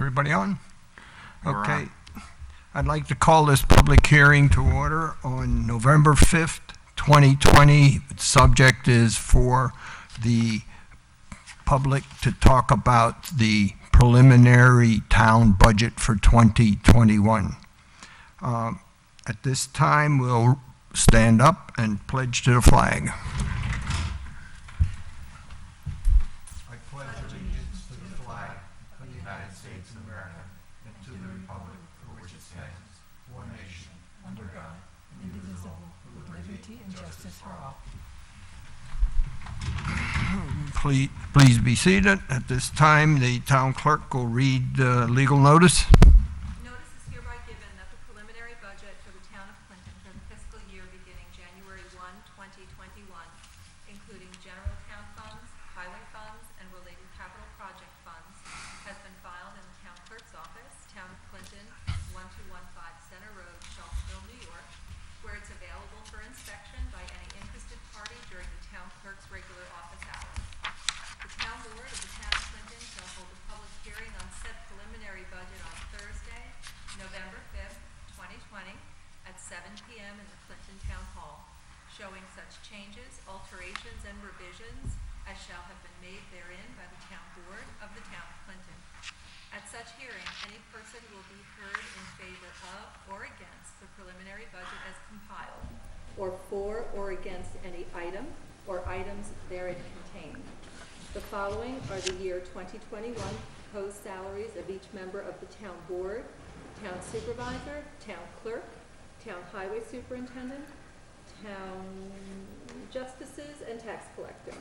Everybody on? We're Okay. on. I'd like to call this public hearing to order on November 5th, 2020. Subject is for the public to talk about the preliminary town budget for 2021. At this time, we'll stand up and pledge to the flag. I pledge allegiance to the flag of the United States of America and to the republic for which it stands, one nation, under God, indivisible, with liberty and justice for all. Please be seated. At this time, the town clerk will read legal notice. Notice is hereby given that the preliminary budget for the town of Clinton for the fiscal year beginning January 1, 2021, including general town funds, highway funds, and related capital project funds, has been filed in the town clerk's office, Town of Clinton, 1215 Center Road, Shelbyville, New York, where it's available for inspection by any interested party during the town clerk's regular office hours. The town board of the town of Clinton shall hold a public hearing on said preliminary budget on Thursday, November 5th, 2020, at 7 p.m. in the Clinton Town Hall, showing such changes, alterations, and revisions as shall have been made therein by the town board of the town of Clinton. At such hearing, any person will be heard in favor of or against the preliminary budget as compiled, or for or against any item or items therein contained. The following are the year 2021 proposed salaries of each member of the town board, town supervisor, town clerk, town highway superintendent, town justices, and tax collector.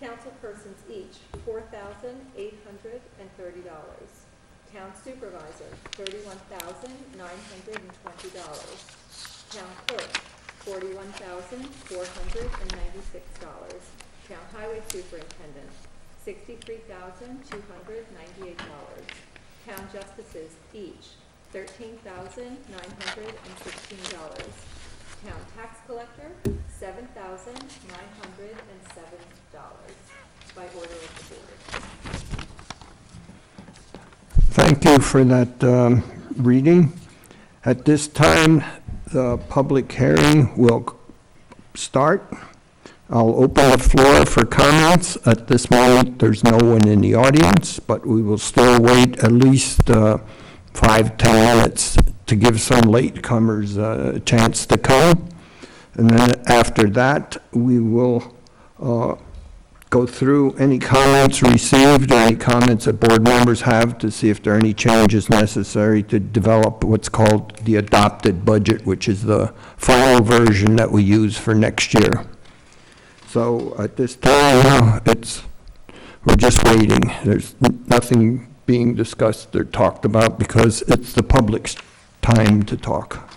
Council persons each, $4,830. Town supervisor, $31,920. Town clerk, $41,496. Town highway superintendent, $63,298. Town justices each, $13,916. Town tax collector, $7,907. By order of the board. Thank you for that reading. At this time, the public hearing will start. I'll open the floor for comments. At this moment, there's no one in the audience, but we will still wait at least 5-10 minutes to give some latecomers a chance to come. And then after that, we will go through any comments received or any comments that board members have to see if there are any changes necessary to develop what's called the adopted budget, which is the final version that we use for next year. So at this time, we're just waiting. There's nothing being discussed or talked about because it's the public's time to talk.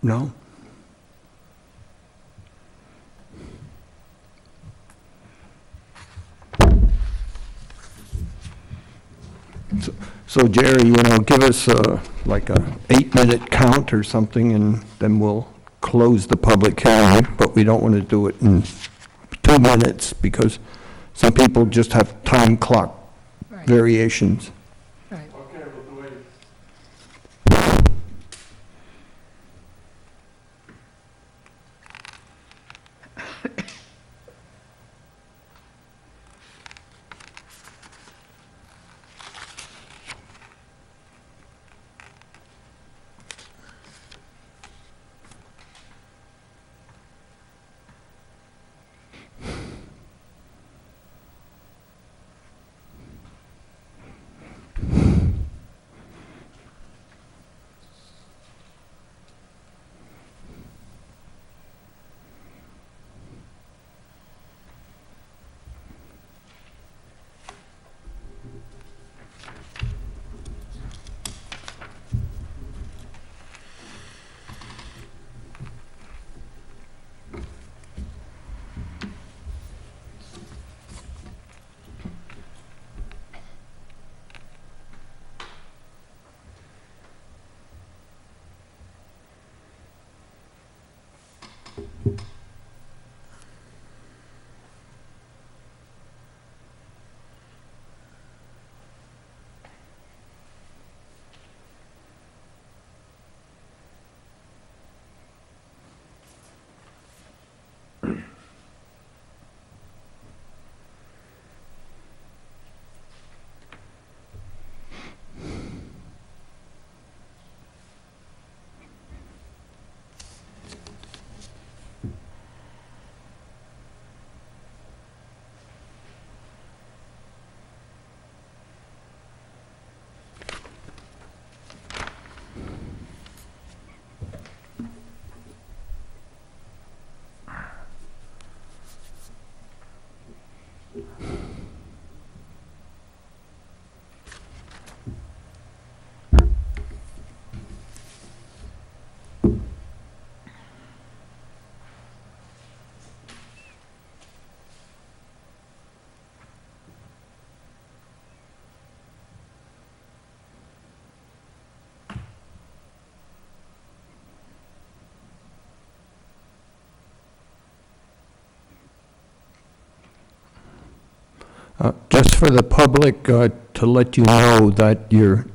No? So Jerry, give us like a 8-minute count or something, and then we'll close the public hearing, but we don't want to do it in 2 minutes because some people just have time clock variations. Right. Okay, we'll do it. Just for the public, to let you know that your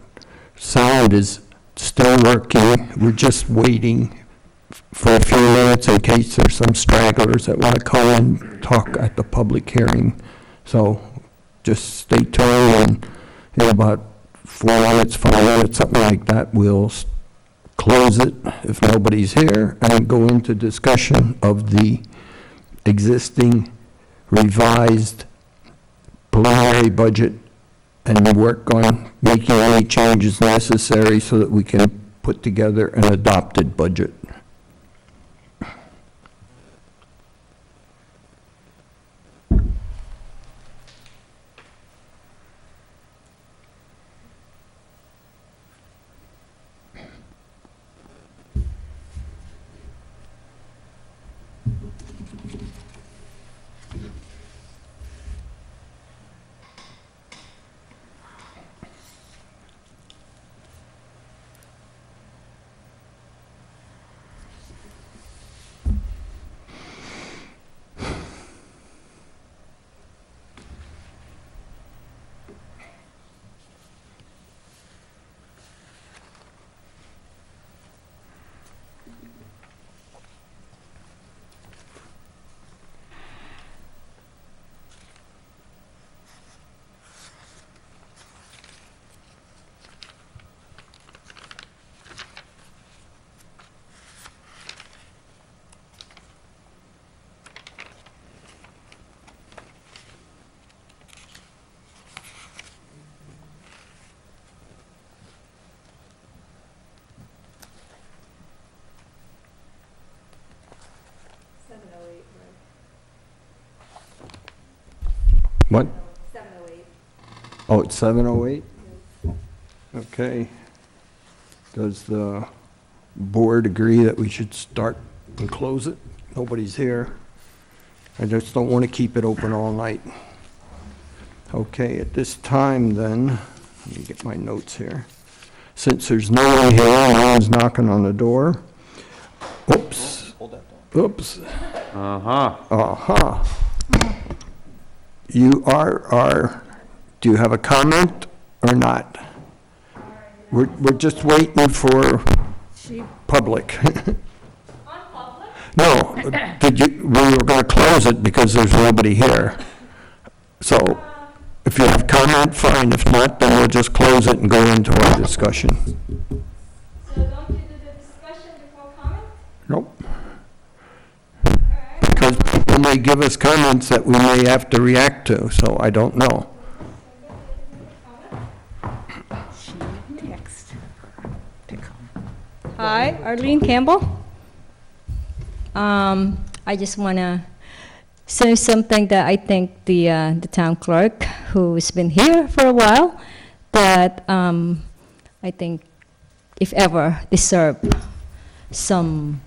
sound is still working. We're just waiting for a few minutes in case there's some stragglers that want to come and talk at the public hearing. So just stay tuned, and in about 4 minutes, 5 minutes, something like that, we'll close it if nobody's here and go into discussion of the existing revised preliminary budget and work on making any changes necessary so that we can put together an adopted budget. What? 7:08. Oh, it's 7:08? Okay. Does the board agree that we should start and close it? Nobody's here. I just don't want to keep it open all night. Okay, at this time then, let me get my notes here. Since there's no one here, no one's knocking on the door. Oops. Oops. Uh-huh. You do you have a comment or not? We're just waiting for public. On public? No, we were going to close it because there's nobody here. So if you have comment, fine. If not, then we'll just close it and go into our discussion. So don't you do the discussion before comment? Nope. Because people may give us comments that we may have to react to, so I don't know. Hi, Arlene Campbell. I just want to say something that I think the town clerk, who's been here for a while, that I think, if ever, deserve some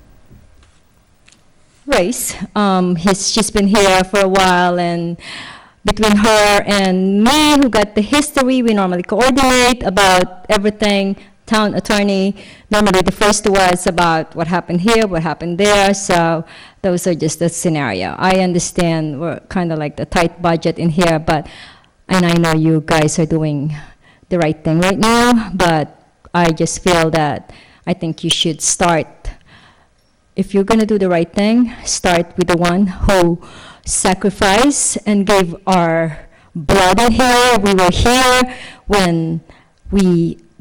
raise. She's been here for a while, and between her and me, who got the history, we normally coordinate about everything. Town attorney, normally the first was about what happened here, what happened there, so those are just the scenario. I understand we're kind of like the tight budget in here, and I know you guys are doing the right thing right now, but I just feel that I think you should start, if you're gonna do the right thing, start with the one who sacrificed and gave our blood in here. We were here when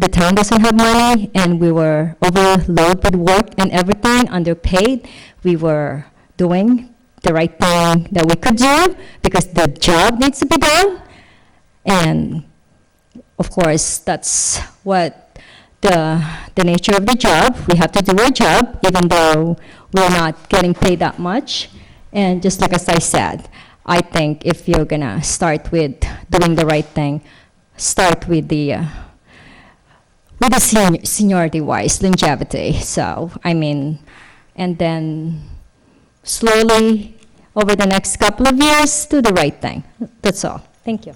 the town doesn't have money, and we were overloaded with work and everything, underpaid. We were doing the right thing that we could do because the job needs to be done. And of course, that's what the nature of the job. We have to do our job, even though we're not getting paid that much. And just like as I said, I think if you're gonna start with doing the right thing, start with the seniority-wise, longevity. So, I mean, and then slowly, over the next couple of years, do the right thing. That's all. Thank you.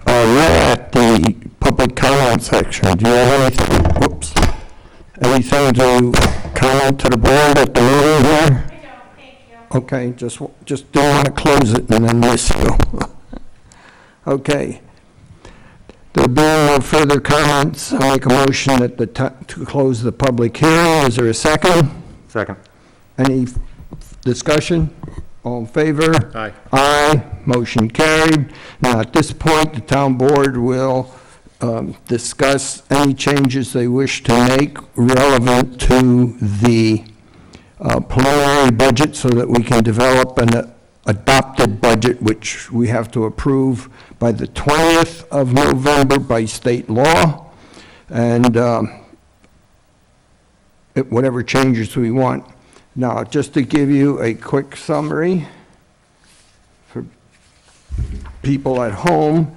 We're at the public comment section. Do you have anything to comment to the board at the meeting here? I don't, thank you. Okay, just don't want to close it and then miss you. Okay. There being no further comments, I make a motion at to close the public hearing. Is there a second? Second. Any discussion? All in favor? Aye. Aye, motion carried. Now, at this point, the town board will discuss any changes they wish to make relevant to the preliminary budget so that we can develop an adopted budget, which we have to approve by the 20th of November by state law, and whatever changes we want. Now, just to give you a quick summary for people at home,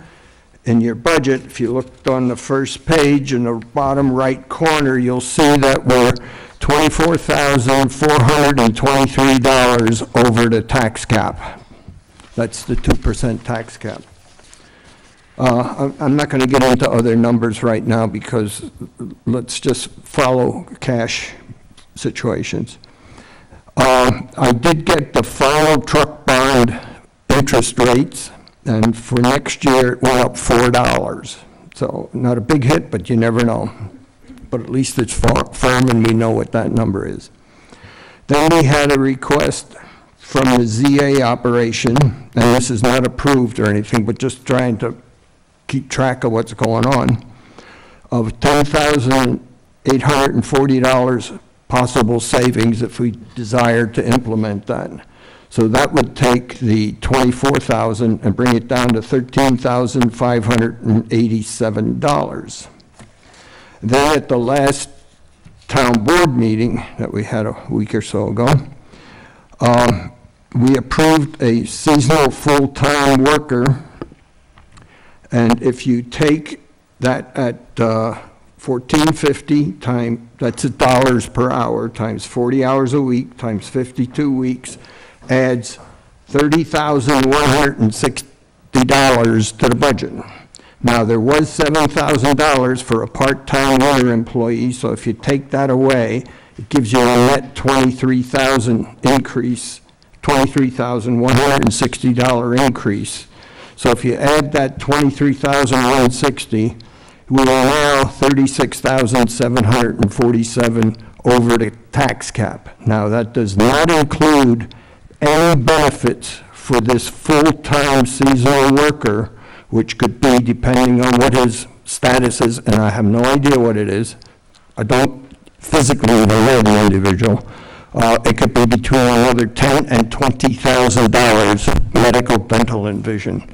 in your budget, if you looked on the first page in the bottom right corner, you'll see that we're $24,423 over the tax cap. That's the 2% tax cap. I'm not going to get into other numbers right now because let's just follow cash situations. I did get the final truck bond interest rates, and for next year, it went up $4. So not a big hit, but you never know. But at least it's firm and we know what that number is. Then we had a request from the ZA operation, and this is not approved or anything, but just trying to keep track of what's going on, of $10,840 possible savings if we desire to implement that. So that would take the $24,000 and bring it down to $13,587. Then at the last town board meeting that we had a week or so ago, we approved a seasonal full-time worker, and if you take that at $14.50 time, that's dollars per hour, times 40 hours a week, times 52 weeks, adds $30,160 to the budget. Now, there was $7,000 for a part-time winter employee, so if you take that away, it gives you a net $23,000 increase, $23,160 increase. So if you add that $23,160, we are now $36,747 over the tax cap. Now, that does not include any benefits for this full-time seasonal worker, which could be, depending on what his status is, and I have no idea what it is. I don't physically even know the individual. It could be between another $10,000 and $20,000 medical, dental, and vision.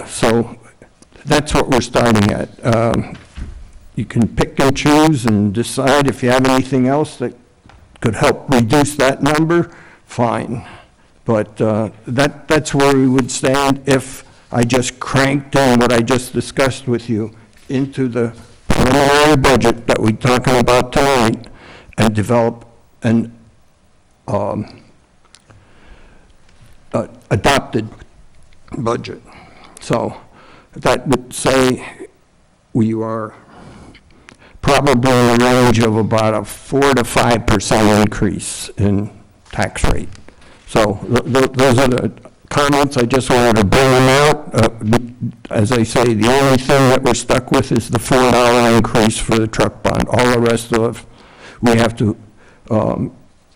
So that's what we're starting at. You can pick and choose and decide if you have anything else that could help reduce that number, fine. But that's where we would stand if I just cranked in what I just discussed with you into the preliminary budget that we're talking about tonight and develop an adopted budget. So that would say we are probably in the range of about a 4 to 5% increase in tax rate. So those are the comments. I just wanted to bring them out. As I say, the only thing that we're stuck with is the $4 increase for the truck bond. All the rest of we have to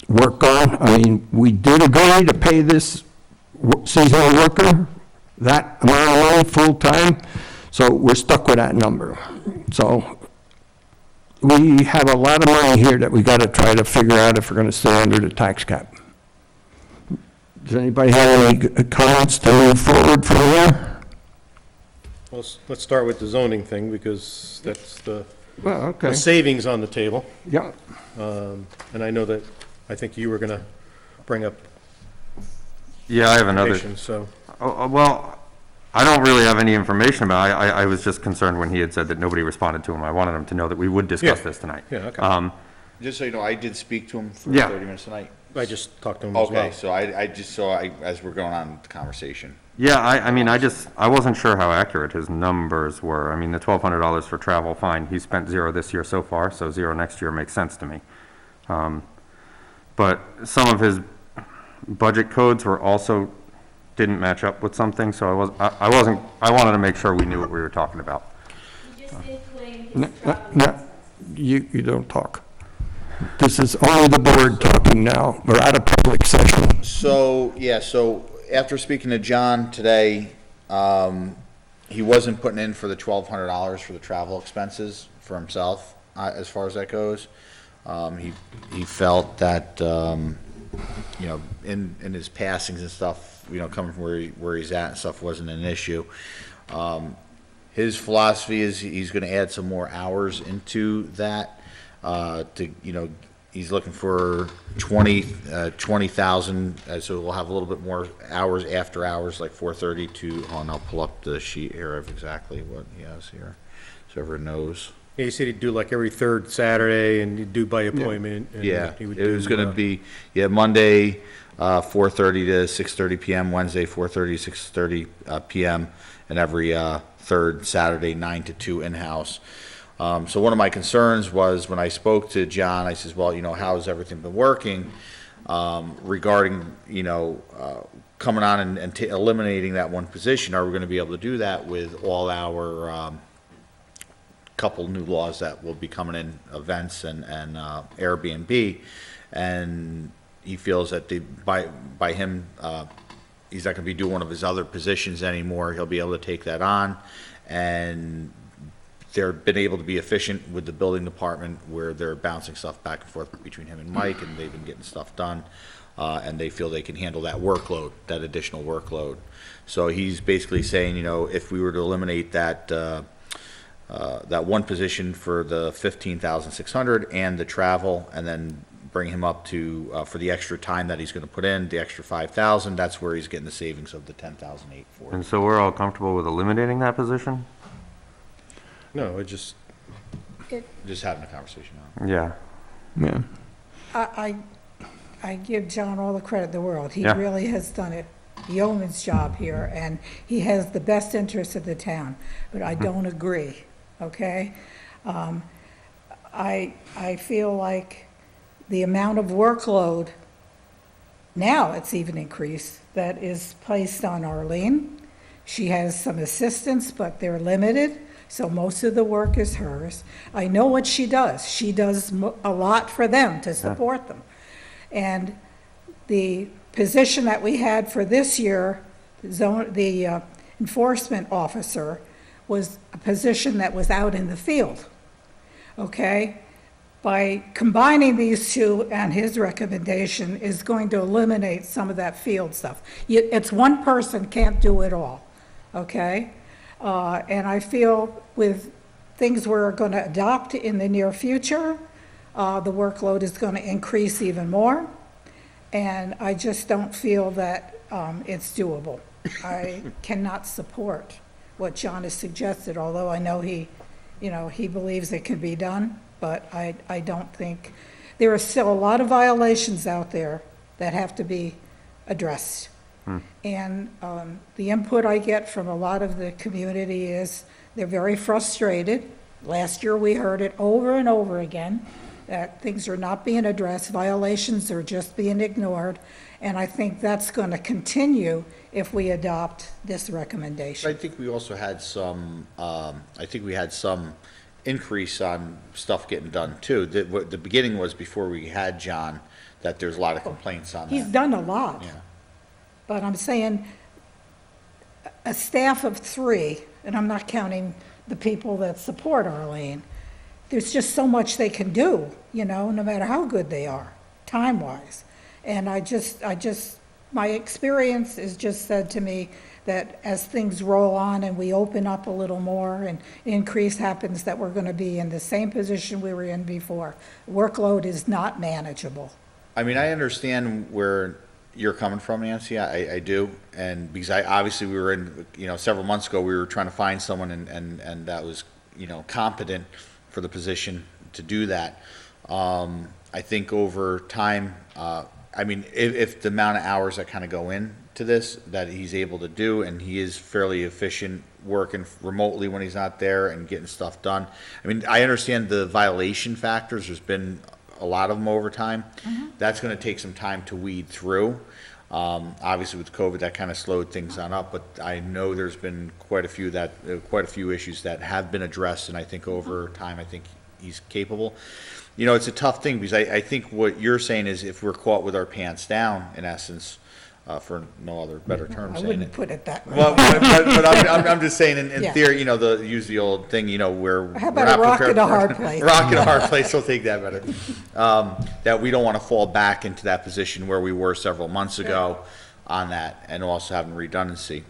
work on. I mean, we did agree to pay this seasonal worker that amount of money full-time, so we're stuck with that number. So we have a lot of money here that we got to try to figure out if we're going to stay under the tax cap. Does anybody have any comments to move forward from here? Well, let's start with the zoning thing, because that's the Well, okay. the savings on the table. Yeah. And I know that, I think you were going to bring up Yeah, I have another. information, so. Well, I don't really have any information about it. I was just concerned when he had said that nobody responded to him. I wanted him to know that we would discuss Yeah. this tonight. Yeah, okay. Just so you know, I did speak to him for Yeah. 30 minutes tonight. I just talked to him as well. Okay, so I just saw, as we're going on with the conversation. Yeah, I mean, I wasn't sure how accurate his numbers were. I mean, the $1,200 for travel, fine. He spent 0 this year so far, so 0 next year makes sense to me. but some of his budget codes were also, didn't match up with something, so I wanted to make sure we knew what we were talking about. You don't talk. This is only the board talking now. We're out of public session. So, yeah, so after speaking to John today, he wasn't putting in for the $1,200 for the travel expenses for himself, as far as that goes. He felt that, you know, in his passings and stuff, you know, coming from where he's at and stuff wasn't an issue. His philosophy is he's gonna add some more hours into that, to, you know, he's looking for 20,000, so we'll have a little bit more hours after hours, like 4:30 to, oh, and I'll pull up the sheet here of exactly what he has here, so everyone knows. Yeah, he said he'd do like every third Saturday and he'd do by appointment. and Yeah, he would it was do, gonna be, yeah, Monday, 4:30 to 6:30 PM, Wednesday, 4:30 to 6:30 PM, and every third Saturday, 9 to 2 in-house. So one of my concerns was, when I spoke to John, I says, well, you know, how has everything been working, regarding, you know, coming on and eliminating that one position? Are we gonna be able to do that with all our, couple new laws that will be coming in, events and Airbnb? And he feels that by him, he's not gonna be doing one of his other positions anymore. He'll be able to take that on, and they're been able to be efficient with the building department, where they're bouncing stuff back and forth between him and Mike, and they've been getting stuff done. And they feel they can handle that workload, that additional workload. So he's basically saying, you know, if we were to eliminate that, that one position for the 15,600 and the travel, and then bring him up to, for the extra time that he's gonna put in, the extra 5,000, that's where he's getting the savings of the 10,840. And so we're all comfortable with eliminating that position? No, it just, Just having a conversation now. Yeah. Yeah. I give John all the credit in the world. He Yeah. really has done a yeoman's job here, and he has the best interest of the town, but I don't agree, okay? I feel like the amount of workload, now it's even increased, that is placed on Arlene. She has some assistants, but they're limited, so most of the work is hers. I know what she does. She does a lot for them to support them. And the position that we had for this year, the enforcement officer, was a position that was out in the field, okay? By combining these two, and his recommendation is going to eliminate some of that field stuff. It's one person can't do it all, okay? And I feel with things we're going to adopt in the near future, the workload is going to increase even more, and I just don't feel that it's doable. I cannot support what John has suggested, although I know he believes it can be done, but I don't think, there are still a lot of violations out there that have to be addressed. And the input I get from a lot of the community is they're very frustrated. Last year, we heard it over and over again, that things are not being addressed, violations are just being ignored, and I think that's going to continue if we adopt this recommendation. I think we also had some, increase on stuff getting done too. The beginning was before we had John, that there's a lot of complaints on He's that. done a lot. Yeah. But I'm saying a staff of 3, and I'm not counting the people that support Arlene, there's just so much they can do, no matter how good they are, time-wise. And my experience has just said to me that as things roll on and we open up a little more and increase happens, that we're going to be in the same position we were in before. Workload is not manageable. I mean, I understand where you're coming from, Nancy, I do, and because obviously we were in, several months ago, we were trying to find someone and that was, competent for the position to do that. I think over time, if the amount of hours that kind of go into this, that he's able to do, and he is fairly efficient working remotely when he's not there and getting stuff done. I mean, I understand the violation factors, there's been a lot of them overtime. That's gonna take some time to weed through. Obviously with COVID, that kind of slowed things on up, but I know there's been quite a few issues that have been addressed, and I think over time, I think he's capable. You know, it's a tough thing, because I think what you're saying is if we're caught with our pants down, in essence, for no other better term I saying wouldn't it. put it that way. Well, but I'm just saying, in Yeah. theory, you know, use the old thing, you know, where. How about we're a not rock prepared and a for- hard place? Rock and a hard place, we'll take that better. That we don't want to fall back into that position where we were several months ago on that, and also having redundancy.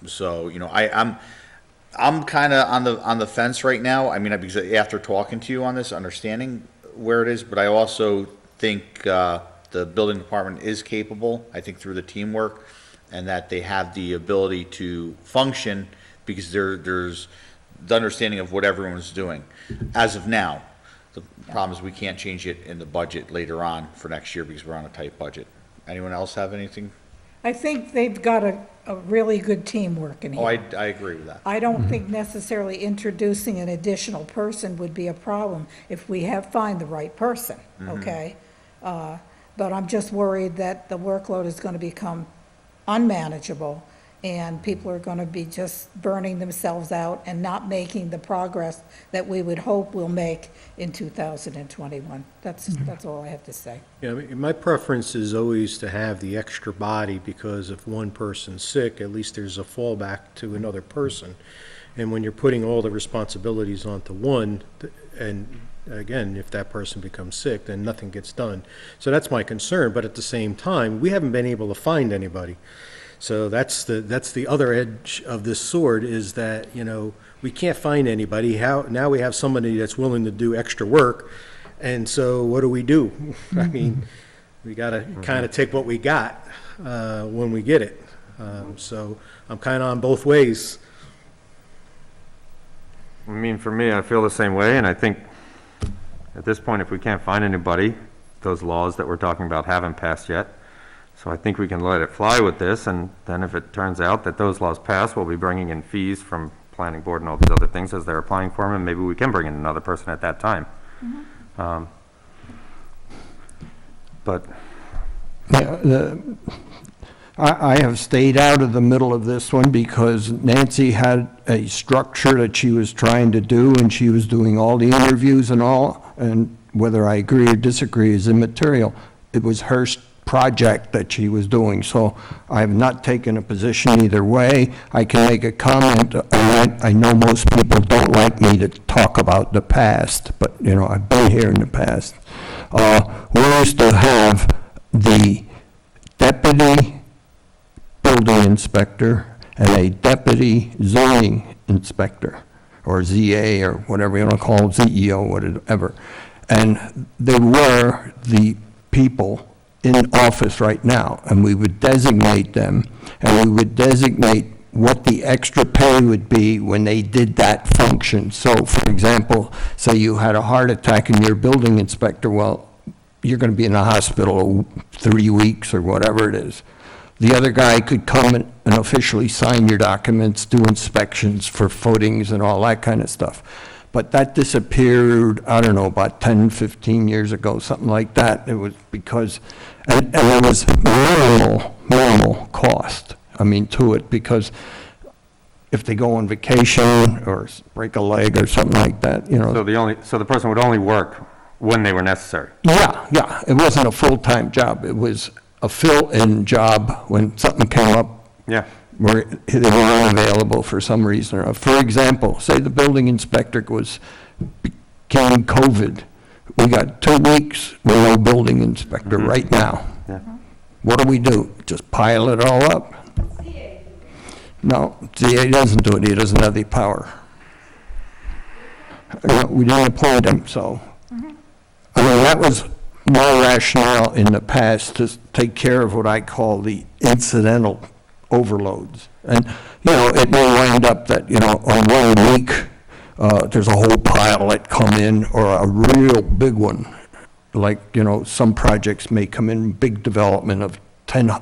So, you know, I'm kind of on the fence right now. I mean, because after talking to you on this, understanding where it is, but I also think the building department is capable, I think through the teamwork, and that they have the ability to function, because there's the understanding of what everyone's doing. As of now, the problem is we can't change it in the budget later on for next year because we're on a tight budget. Anyone else have anything? I think they've got a really good team working Oh, here. I agree with that. I don't think necessarily introducing an additional person would be a problem if we find the right person, okay? But I'm just worried that the workload is gonna become unmanageable, and people are gonna be just burning themselves out and not making the progress that we would hope we'll make in 2021. That's all I have to say. Yeah, I mean, my preference is always to have the extra body, because if one person's sick, at least there's a fallback to another person. And when you're putting all the responsibilities onto one, and again, if that person becomes sick, then nothing gets done. So that's my concern, but at the same time, we haven't been able to find anybody. So that's the other edge of this sword, is that, you know, we can't find anybody. Now we have somebody that's willing to do extra work, and so what do? I mean, we gotta kind of take what we got when we get it. So I'm kind of on both ways. I mean, for me, I feel the same way, and I think at this point, if we can't find anybody, those laws that we're talking about haven't passed yet. So I think we can let it fly with this, and then if it turns out that those laws pass, we'll be bringing in fees from planning board and all these other things as they're applying for them, and maybe we can bring in another person at that time. But Yeah, I have stayed out of the middle of this one because Nancy had a structure that she was trying to do, and she was doing all the interviews and all, and whether I agree or disagree is immaterial. It was her project that she was doing, so I have not taken a position either way. I can make a comment. I know most people don't like me to talk about the past, but, you know, I've been here in the past. We used to have the deputy building inspector and a deputy zoning inspector, or ZA, or whatever you want to call it, ZEO, whatever. And they were the people in office right now, and we would designate them, and we would designate what the extra pay would be when they did that function. So, for example, say you had a heart attack and you're building inspector, well, you're going to be in the hospital 3 weeks or whatever it is. The other guy could come and officially sign your documents, do inspections for footings and all that kind of stuff. But that disappeared, I don't know, about 10, 15 years ago, something like that. It was because, and there was minimal cost, I mean, to it, because if they go on vacation or break a leg or something like that, you know. so the person would only work when they were necessary. Yeah, it wasn't a full-time job. It was a fill-in job when something came up Yeah. where they were unavailable for some reason or other. For example, say the building inspector became COVID. We got 2 weeks with no building inspector right now. Yeah. What do? Just pile it all up? No, ZA doesn't do it. He doesn't have the power. We didn't appoint him, so. I mean, that was my rationale in the past, to take care of what I call the incidental overloads. And, you know, it may wind up that, you know, on 1 week, there's a whole pile that come in, or a real big one. Like, you know, some projects may come in, big development of 10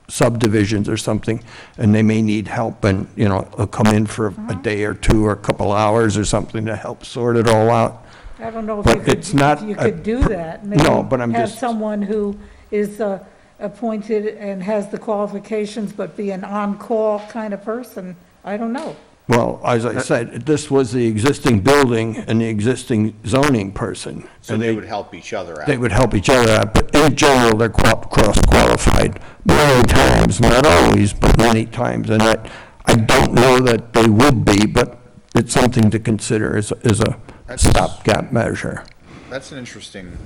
subdivisions or something, and they may need help, and, you know, it'll come in for a day or two or a couple hours or something to help sort it all out. I don't know if But it's not you a- could do that. No, but I'm Have just- someone who is appointed and has the qualifications, but be an on-call kind of person. I don't know. Well, as I said, this was the existing building and the existing zoning person. So and they would help each other out. They would help each other out, but in general, they're cross-qualified many times, not always, but many times. And I don't know that they would be, but it's something to consider as a stopgap measure. That's an interesting.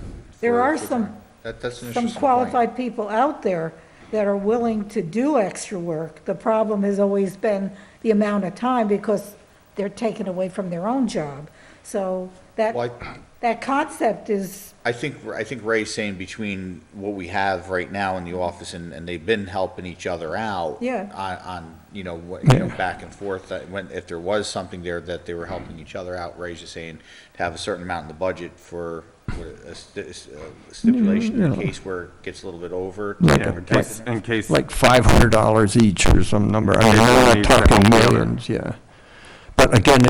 There are some That's an some interesting point. qualified people out there that are willing to do extra work. The problem has always been the amount of time because they're taken away from their own job. So Well, that concept is, I think Ray's saying between what we have right now in the office and they've been helping each other out. Yeah. On, back and forth, that when, if there was something there that they were helping each other out, Ray's just saying to have a certain amount in the budget for a stipulation in case where it gets a little bit over. Yeah, in case, Like $500 each or some number. I mean, we're not talking millions, yeah. But again,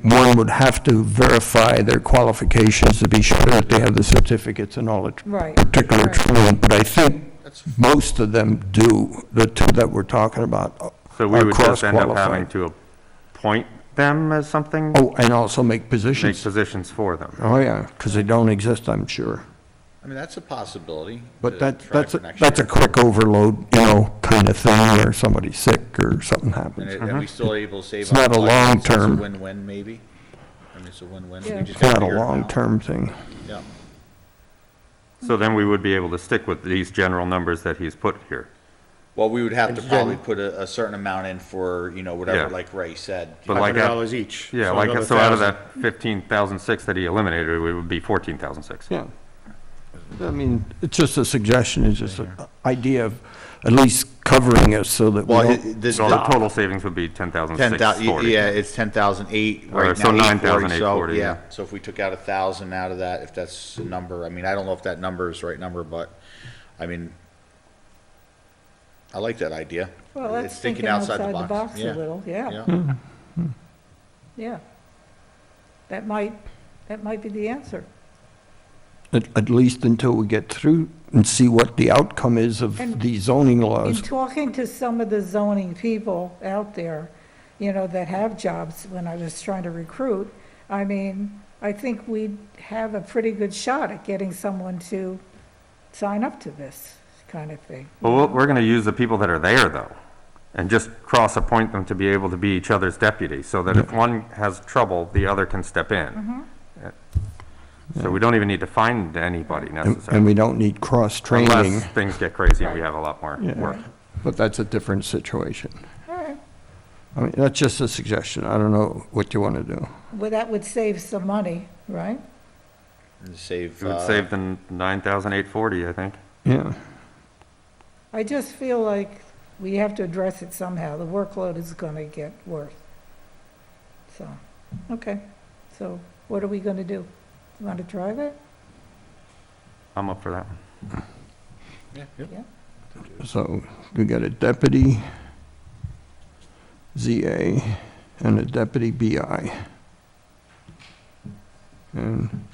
one would have to verify their qualifications to be sure that they have the certificates and all the Right, particular right. training. But I think That's- most of them do, the two that we're talking about so we are would just end up having cross-qualified. to appoint them as something, Oh, and also make make positions. positions for them. Oh, yeah, because they don't exist, I'm sure. I mean, that's a possibility. But to try that's, for next that's a year. quick overload, kind of thing, where somebody's sick or something And happens. are we still able to save? It's not on a budget? long It's a term. win-win, maybe? I mean, it's a win-win. We Yeah. just It's gotta not a figure it out. long-term thing. Yeah. So then we would be able to stick with these general numbers that he's put here. Well, we would have to And probably then- put a certain amount in for, whatever, Yeah. like Ray said. But like $500 each. Yeah, so like, another so out of 1,000. that 15,006 that he eliminated, it would be 14,006. Yeah. I mean, it's just a suggestion, it's just an idea of at least covering us so that we Well, don't. this, So the total savings would be 10,640. yeah, it's 10,008 Or right so now. 9,840, So, yeah. so if we took out 1,000 out of that, if that's a number, I mean, I don't know if that number is the right number, but, I mean, I like that idea. well, that's It's thinking outside the box a little, yeah, yeah. That might be the answer. At least until we get through and see what the outcome is of And- these zoning In laws. talking to some of the zoning people out there, that have jobs when I was trying to recruit, I mean, I think we'd have a pretty good shot at getting someone to sign up to this kind of thing. Well, we're going to use the people that are there, though, and just cross-appoint them to be able to be each other's deputy, so that if one has trouble, the other can step in. So we don't even need to find anybody And necessarily, we don't need cross-training, unless things get crazy and we have a lot more Yeah. work. but that's a different situation. All right. I mean, that's just a suggestion. I don't know what you want to do. Well, that would save some money, right? And save, It would save the 9,840, I think. Yeah. I just feel like we have to address it somehow. The workload is going to get worse. So, okay. So what are we going to do? You want to try that? I'm up for that one. Yeah. So we got a deputy ZA and a deputy BI. And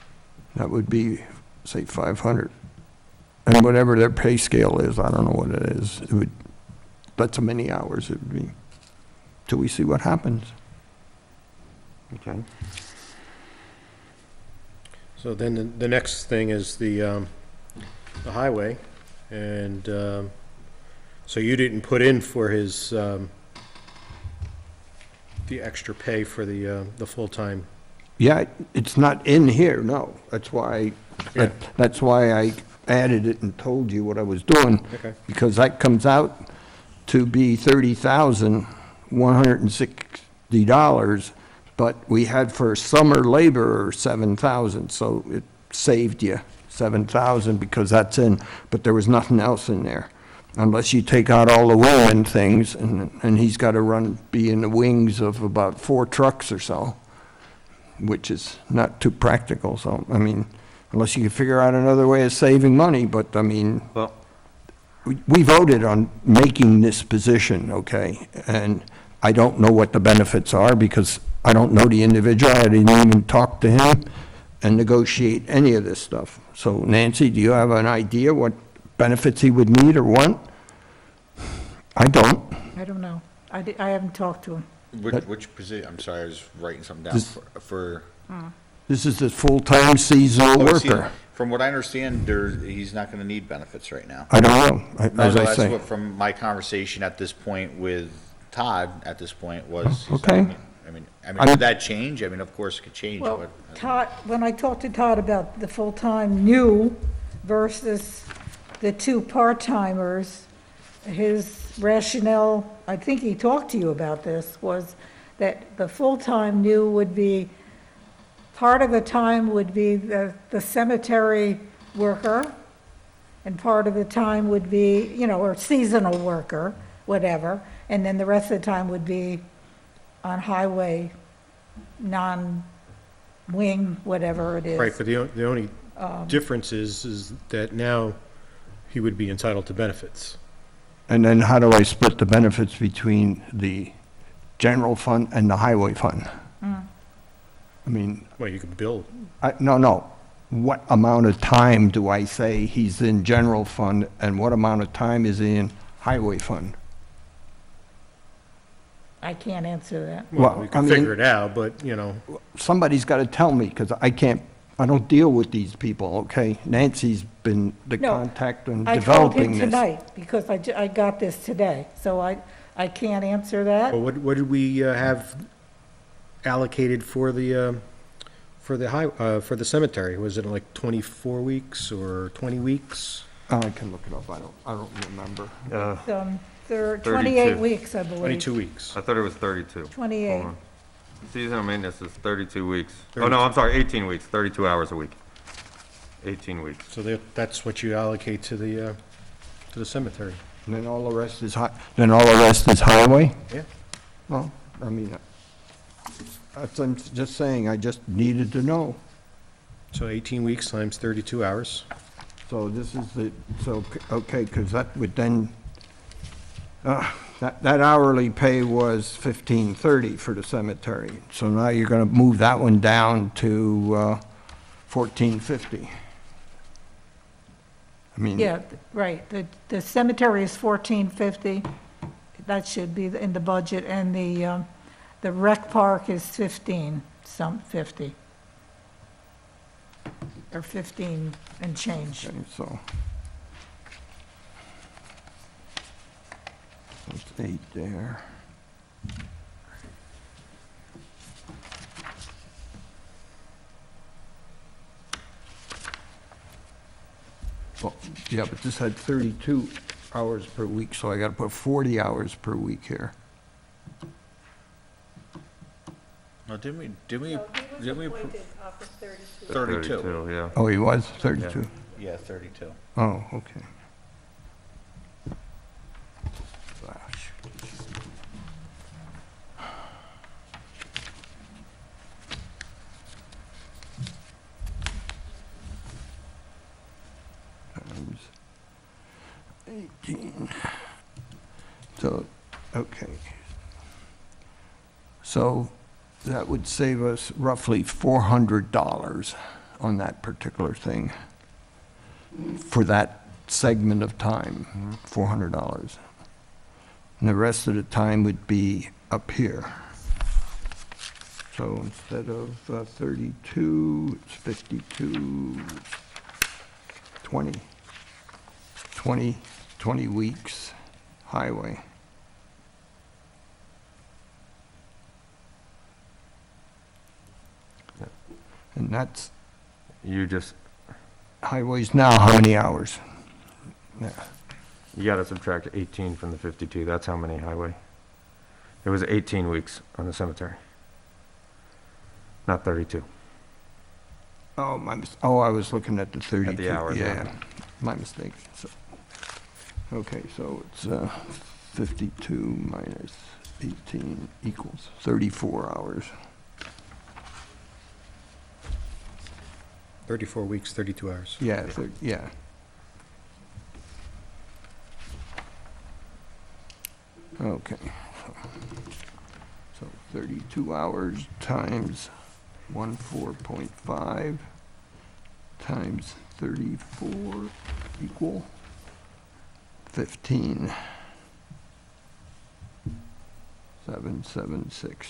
that would be, say, 500. And whatever their pay scale is, I don't know what it is. That's how many hours it would be, till we see what happens. Okay. So then the next thing is the highway, and so you didn't put in for his, the extra pay for the full-time. Yeah, it's not in here, no. That's why, Yeah. that's why I added it and told you what I was doing. Okay. Because that comes out to be $30,160, but we had for summer labor 7,000, so it saved you 7,000 because that's in, but there was nothing else in there. Unless you take out all the wing things, and he's got to be in the wings of about 4 trucks or so, which is not too practical, so, I mean, unless you can figure out another way of saving money, but, I mean, Well, we voted on making this position, okay? And I don't know what the benefits are, because I don't know the individual, I didn't even talk to him. and negotiate any of this stuff. So Nancy, do you have an idea what benefits he would need or want? I don't. I don't know. I haven't talked to him. Which position, I'm sorry, I was writing something down This- for. This is the full-time seasonal Oh, see, worker. From what I understand, he's not gonna need benefits right now. I don't know, No, as no, I that's say. what, from my conversation at this point with Todd, at this point, was. Okay. I mean, I'm- could that change? I mean, of course it could change, Well, but. Todd, when I talked to Todd about the full-time new versus the two part-timers, his rationale, I think he talked to you about this, was that the full-time new would be, part of the time would be the cemetery worker, and part of the time would be, you know, or seasonal worker, whatever, and then the rest of the time would be on highway, non-wing, whatever it is. Right, but the only difference is that now he would be entitled to benefits. And then how do I split the benefits between the general fund and the highway fund? I mean, Well, you could build, no. What amount of time do I say he's in general fund and what amount of time is he in highway fund? I can't answer that. well, Well, we I could mean- figure it out, but, you know, Somebody's got to tell me, because I don't deal with these people, okay? Nancy's been the No, contact in I called him developing this. tonight because I got this today, so I can't answer that. well, what did we have allocated for the cemetery? Was it like 24 weeks or 20 weeks? I can look it up, I don't remember. There are 32. 28 weeks, I believe. 22 weeks. I thought it was 32. 28. Hold on. Seasonal maintenance is 32 weeks. Oh, no, I'm sorry, 18 weeks, 32 hours a week. 18 weeks. So that's what you allocate to the cemetery. And then all the rest is highway? Yeah. Well, I mean, I'm just saying, I just needed to know. So 18 weeks times 32 hours. So this is okay, because that would then, that hourly pay was $15.30 for the cemetery. So now you're gonna move that one down to $14.50. I mean. Yeah, right. The cemetery is 1450. That should be in the budget, and the rec park is 50. Or 15 and change. Okay, so. That's 8 there. Well, yeah, but this had 32 hours per week, so I gotta put 40 hours per week here. No, didn't we, 32? 32, yeah. Oh, he was 32? Yeah, 32. Oh, okay. Gosh. Times 18. So, okay. So that would save us roughly $400 on that particular thing for that segment of time, $400. And the rest of the time would be up here. So instead of 32, it's 52, 20 weeks highway. And that's, You just, highways now, how many hours? Yeah. you gotta subtract 18 from the 52, that's how many highway. It was 18 weeks on the cemetery. Not 32. Oh, I was looking at the 32. hours, yeah. Yeah, my mistake. So, okay, so it's 52 minus 18 equals 34 hours. 34 weeks, 32 hours. Yeah, yeah. Okay. So 32 hours times 14.5 times 34 equal 15. 776.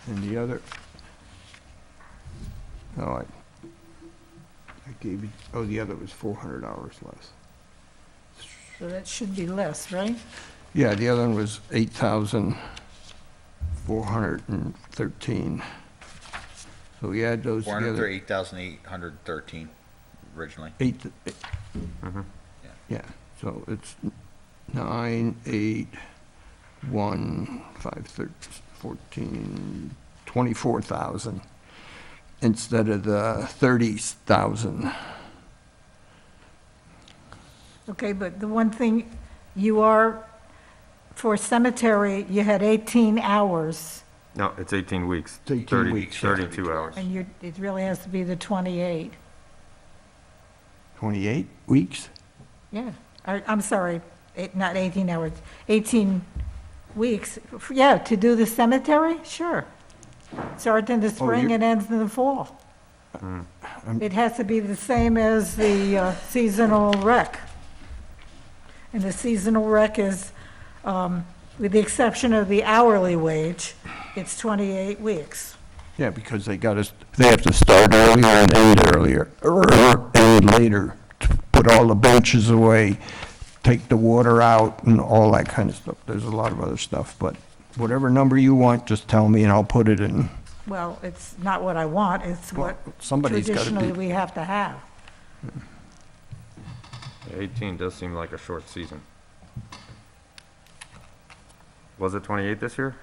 And the other, oh, I gave you, oh, the other was $400 less. So that should be less, right? Yeah, the other one was 8,413. So we add those together. 8,813 originally. Yeah, so it's 9, 8, 1, 5, 13, 14, 24,000 instead of the 30,000. Okay, but the one thing, you are, for cemetery, you had 18 hours, No, it's 18 weeks. It's 18 30 weeks, yeah. 32 hours. and it really has to be the 28. 28 weeks? Yeah, I'm sorry, not 18 hours, 18 weeks. Yeah, to do the cemetery, sure. Start in the spring you- and ends in the fall. It has to be the same as the seasonal rec. And the seasonal rec is, with the exception of the hourly wage, it's 28 weeks. Yeah, because they have to start earlier and end earlier, or end later, to put all the benches away, take the water out and all that kind of stuff. There's a lot of other stuff, but whatever number you want, just tell me and I'll put it in. Well, it's not what I want, it's what Well, somebody's gotta be- traditionally we have to have. 18 does seem like a short season. Was it 28 this year?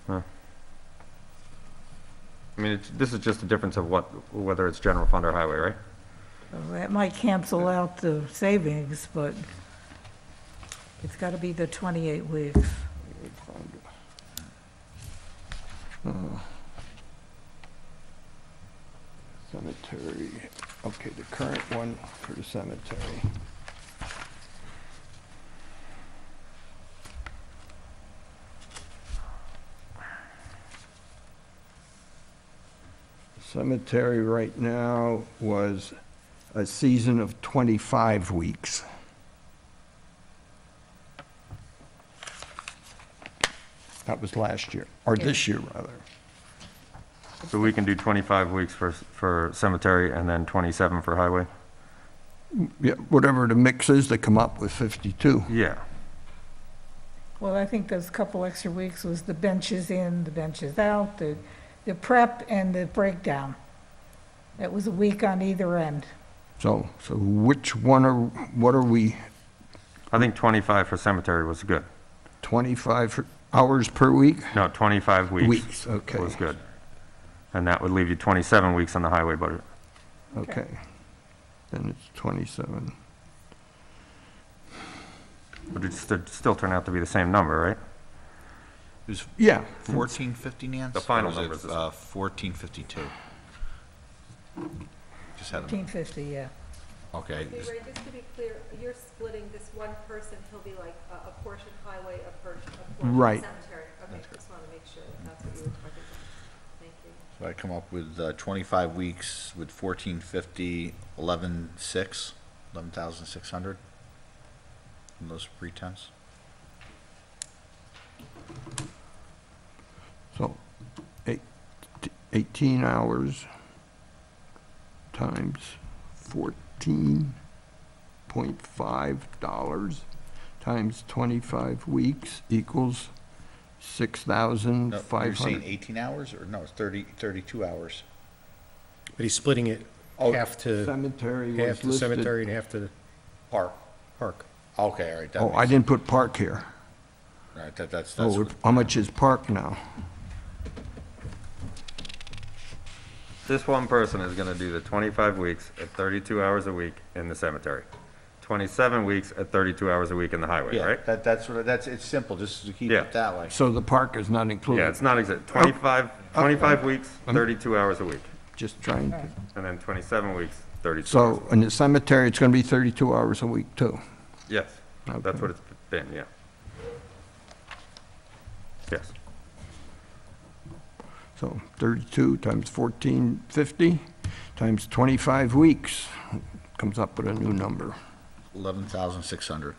Huh. I mean, this is just a difference of whether it's general fund or highway, right? So that might cancel out the savings, but it's got to be the 28 weeks. Cemetery, okay, the current one for the cemetery. Cemetery right now was a season of 25 weeks. That was last year, or this year, rather. So we can do 25 weeks for cemetery and then 27 for highway? Yeah, whatever the mix is, they come up with 52. Yeah. Well, I think those couple extra weeks was the benches in, the benches out, the prep and the breakdown. That was a week on either end. So which one what are we, I think 25 for cemetery was good. 25 hours per week? No, 25 weeks. Weeks, okay. Was good. And that would leave you 27 weeks on the highway budget. Okay. Then it's 27. Would it still turn out to be the same number, right? It was Yeah. 1450, Nance? The final Or was it, numbers is- 1452? Just had them, 1450, yeah. okay. Okay, Ray, just to be clear, you're splitting this one person, he'll be like a portion highway, a portion Right. cemetery. Okay, just want to make sure that that's what you were talking about. Thank you. So I come up with 25 weeks with 1450, 11,600 in those pre-temps. So 18 hours times $14.5 times 25 weeks equals No, you're 6,500. saying 18 hours, or no, it's 32 hours? But he's splitting it half to, Cemetery half was to listed. cemetery and half to Park. park. Okay, all right. that Oh, makes I didn't put park here. All right, that's Oh, what- how much is park now? This one person is gonna do the 25 weeks at 32 hours a week in the cemetery. 27 weeks at 32 hours a week in the highway, yeah, right? that's it's simple, just to keep Yeah. it that way. So the park is not included? Yeah, it's not exact, 25 weeks, 32 hours a week, Just trying to, and then 27 weeks, 32 hours. so in the cemetery, it's going to be 32 hours a week too? Yes, that's Okay. what it's been, yeah. Yes. So 32 times 1450 times 25 weeks comes up with a new number. 11,600.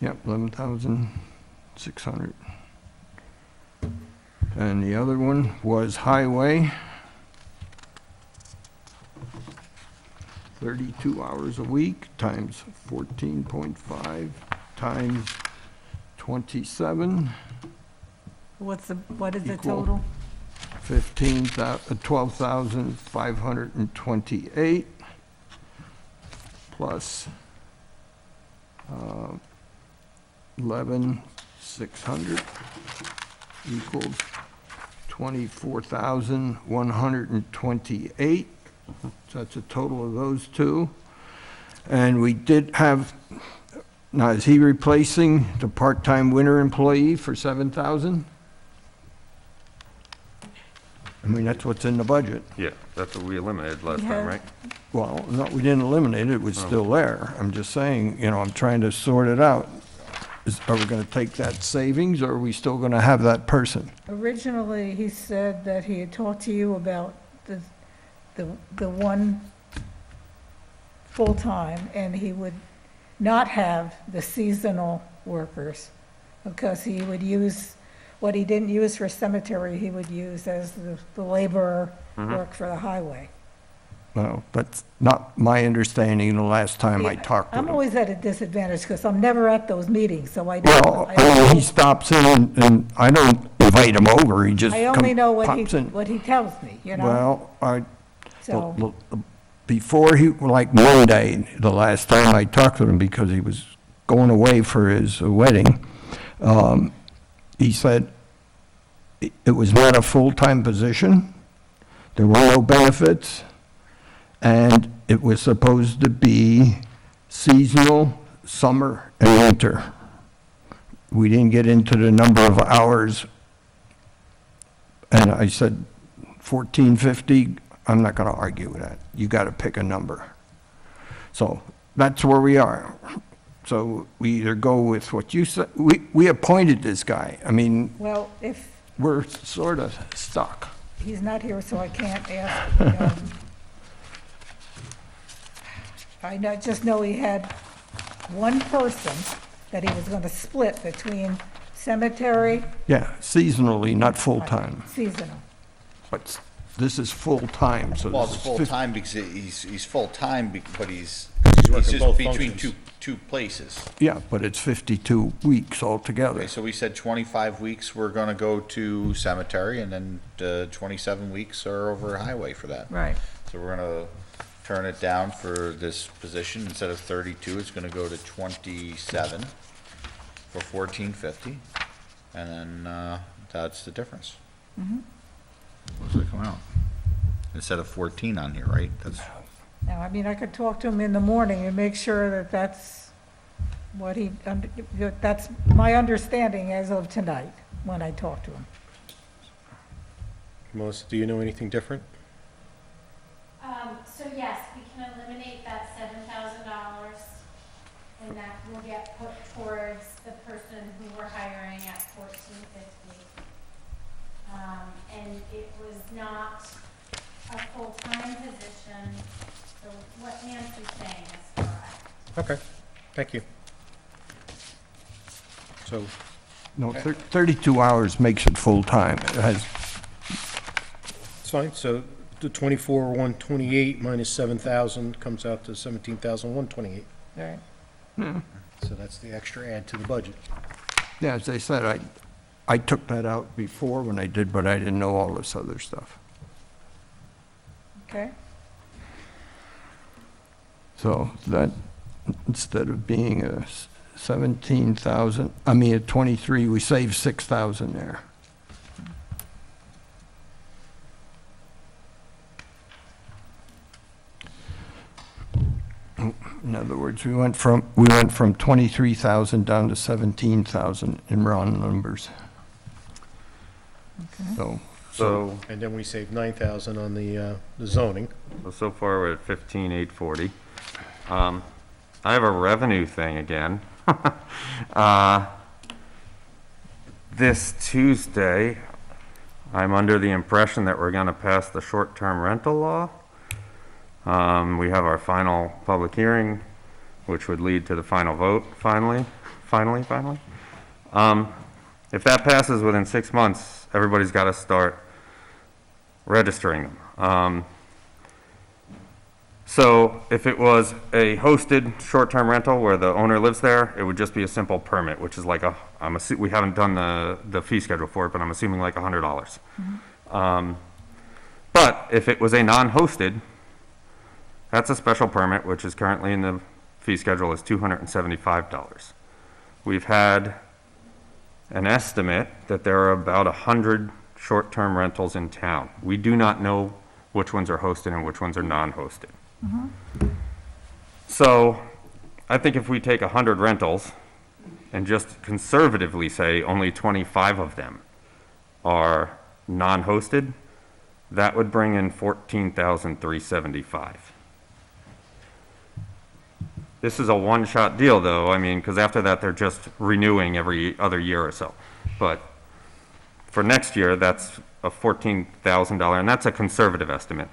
Yep, 11,600. And the other one was highway. 32 hours a week times 14.5 times 27, What is the Equal. total? 12,528 plus 11,600 equals 24,128. So that's a total of those two. And we did have, now is he replacing the part-time winter employee for 7,000? I mean, that's what's in the budget. Yeah, that's what we eliminated last Yeah. time, right? Well, no, we didn't eliminate it, it was still there. I'm just saying, you know, I'm trying to sort it out. Are we gonna take that savings, or are we still gonna have that person? Originally, he said that he had talked to you about the one full-time, and he would not have the seasonal workers, because he would use, what he didn't use for cemetery, he would use as the laborer work for the highway. Well, that's not my understanding the last time I talked to I'm him. always at a disadvantage, because I'm never at those meetings, so I Well, don't, I mean, he stops in, and I don't invite him over, he just I only know pops in. what he tells me, you know? Well, So, before he, like Monday, the last time I talked to him, because he was going away for his wedding, he said it was not a full-time position, there were no benefits, and it was supposed to be seasonal, summer and winter. We didn't get into the number of hours, and I said 1450, I'm not gonna argue with that. You gotta pick a number. So that's where we are. So we either go with what you said, we appointed this guy. I mean, well, if we're sort of stuck. he's not here, so I can't ask. Just know he had one person that he was gonna split between cemetery, Yeah, seasonally, not full-time. seasonal. But this is full-time, so Well, this it's is full-time because he's full-time, but he's working just both between functions. two places. Yeah, but it's 52 weeks altogether. Okay, so we said 25 weeks we're gonna go to cemetery, and then 27 weeks are over highway for that. Right. So we're gonna turn it down for this position. Instead of 32, it's gonna go to 27 for 1450. And then, that's the difference. What's that come out? Instead of 14 on here, right? That's, Now, I mean, I could talk to him in the morning and make sure that that's what that's my understanding as of tonight, when I talk to him. Melissa, do you know anything different? So yes, we can eliminate that $7,000, and that will get put towards the person who we're hiring at $14.50. And it was not a full-time position, so what Nancy's saying is correct. Okay, thank you. So, No, 32 hours makes it full-time. It has, it's fine, so the 24,128 minus 7,000 comes out to 17,128. Right. So that's the extra add to the budget. yeah, as I said, I took that out before when I did, but I didn't know all this other stuff. Okay. So that, instead of being a 17,000, I mean, at 23, we saved 6,000 there. In other words, we went from 23,000 down to 17,000 in round numbers. So So, And then we saved 9,000 on the zoning. so far we're at 15,840. I have a revenue thing again. This Tuesday, I'm under the impression that we're gonna pass the short-term rental law. We have our final public hearing, which would lead to the final vote, finally. If that passes within 6 months, everybody's gotta start registering them. So if it was a hosted short-term rental where the owner lives there, it would just be a simple permit, which is like we haven't done the fee schedule for it, but I'm assuming like $100. But if it was a non-hosted, that's a special permit, which is currently in the fee schedule is $275. We've had an estimate that there are about 100 short-term rentals in town. We do not know which ones are hosted and which ones are non-hosted. So I think if we take 100 rentals and just conservatively say only 25 of them are non-hosted, that would bring in $14,375. This is a one-shot deal, though, I mean, because after that, they're just renewing every other year or so. But for next year, that's a $14,000, and that's a conservative estimate.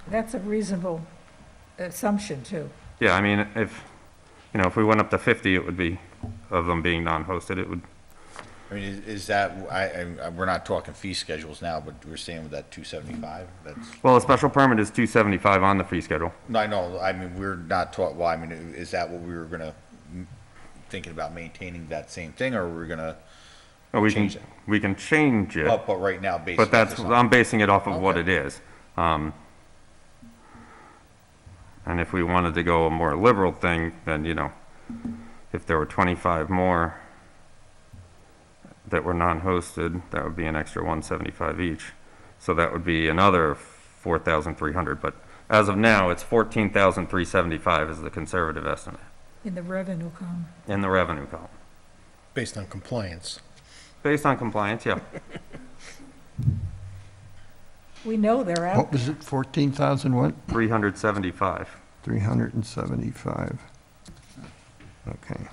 That's a reasonable assumption, too. Yeah, I mean, if we went up to 50, it would be, of them being non-hosted, it would, I mean, is that, we're not talking fee schedules now, but we're saying with that 275, that's, well, a special permit is $275 on the fee schedule. no, I know, I mean, we're not talking, well, I mean, is that what we were gonna, thinking about maintaining that same thing, or we're gonna, Or we can, Change it. we can change it, but right now, basically. but that's, I'm basing it off of what Okay. it is. And if we wanted to go a more liberal thing, then, if there were 25 more that were non-hosted, that would be an extra 175 each. So that would be another 4,300, but as of now, it's 14,375 is the conservative estimate In the revenue column. in the revenue column. Based on compliance. Based on compliance, yeah. We know they're out. What was it, 14,000 what? 375. 375. Okay.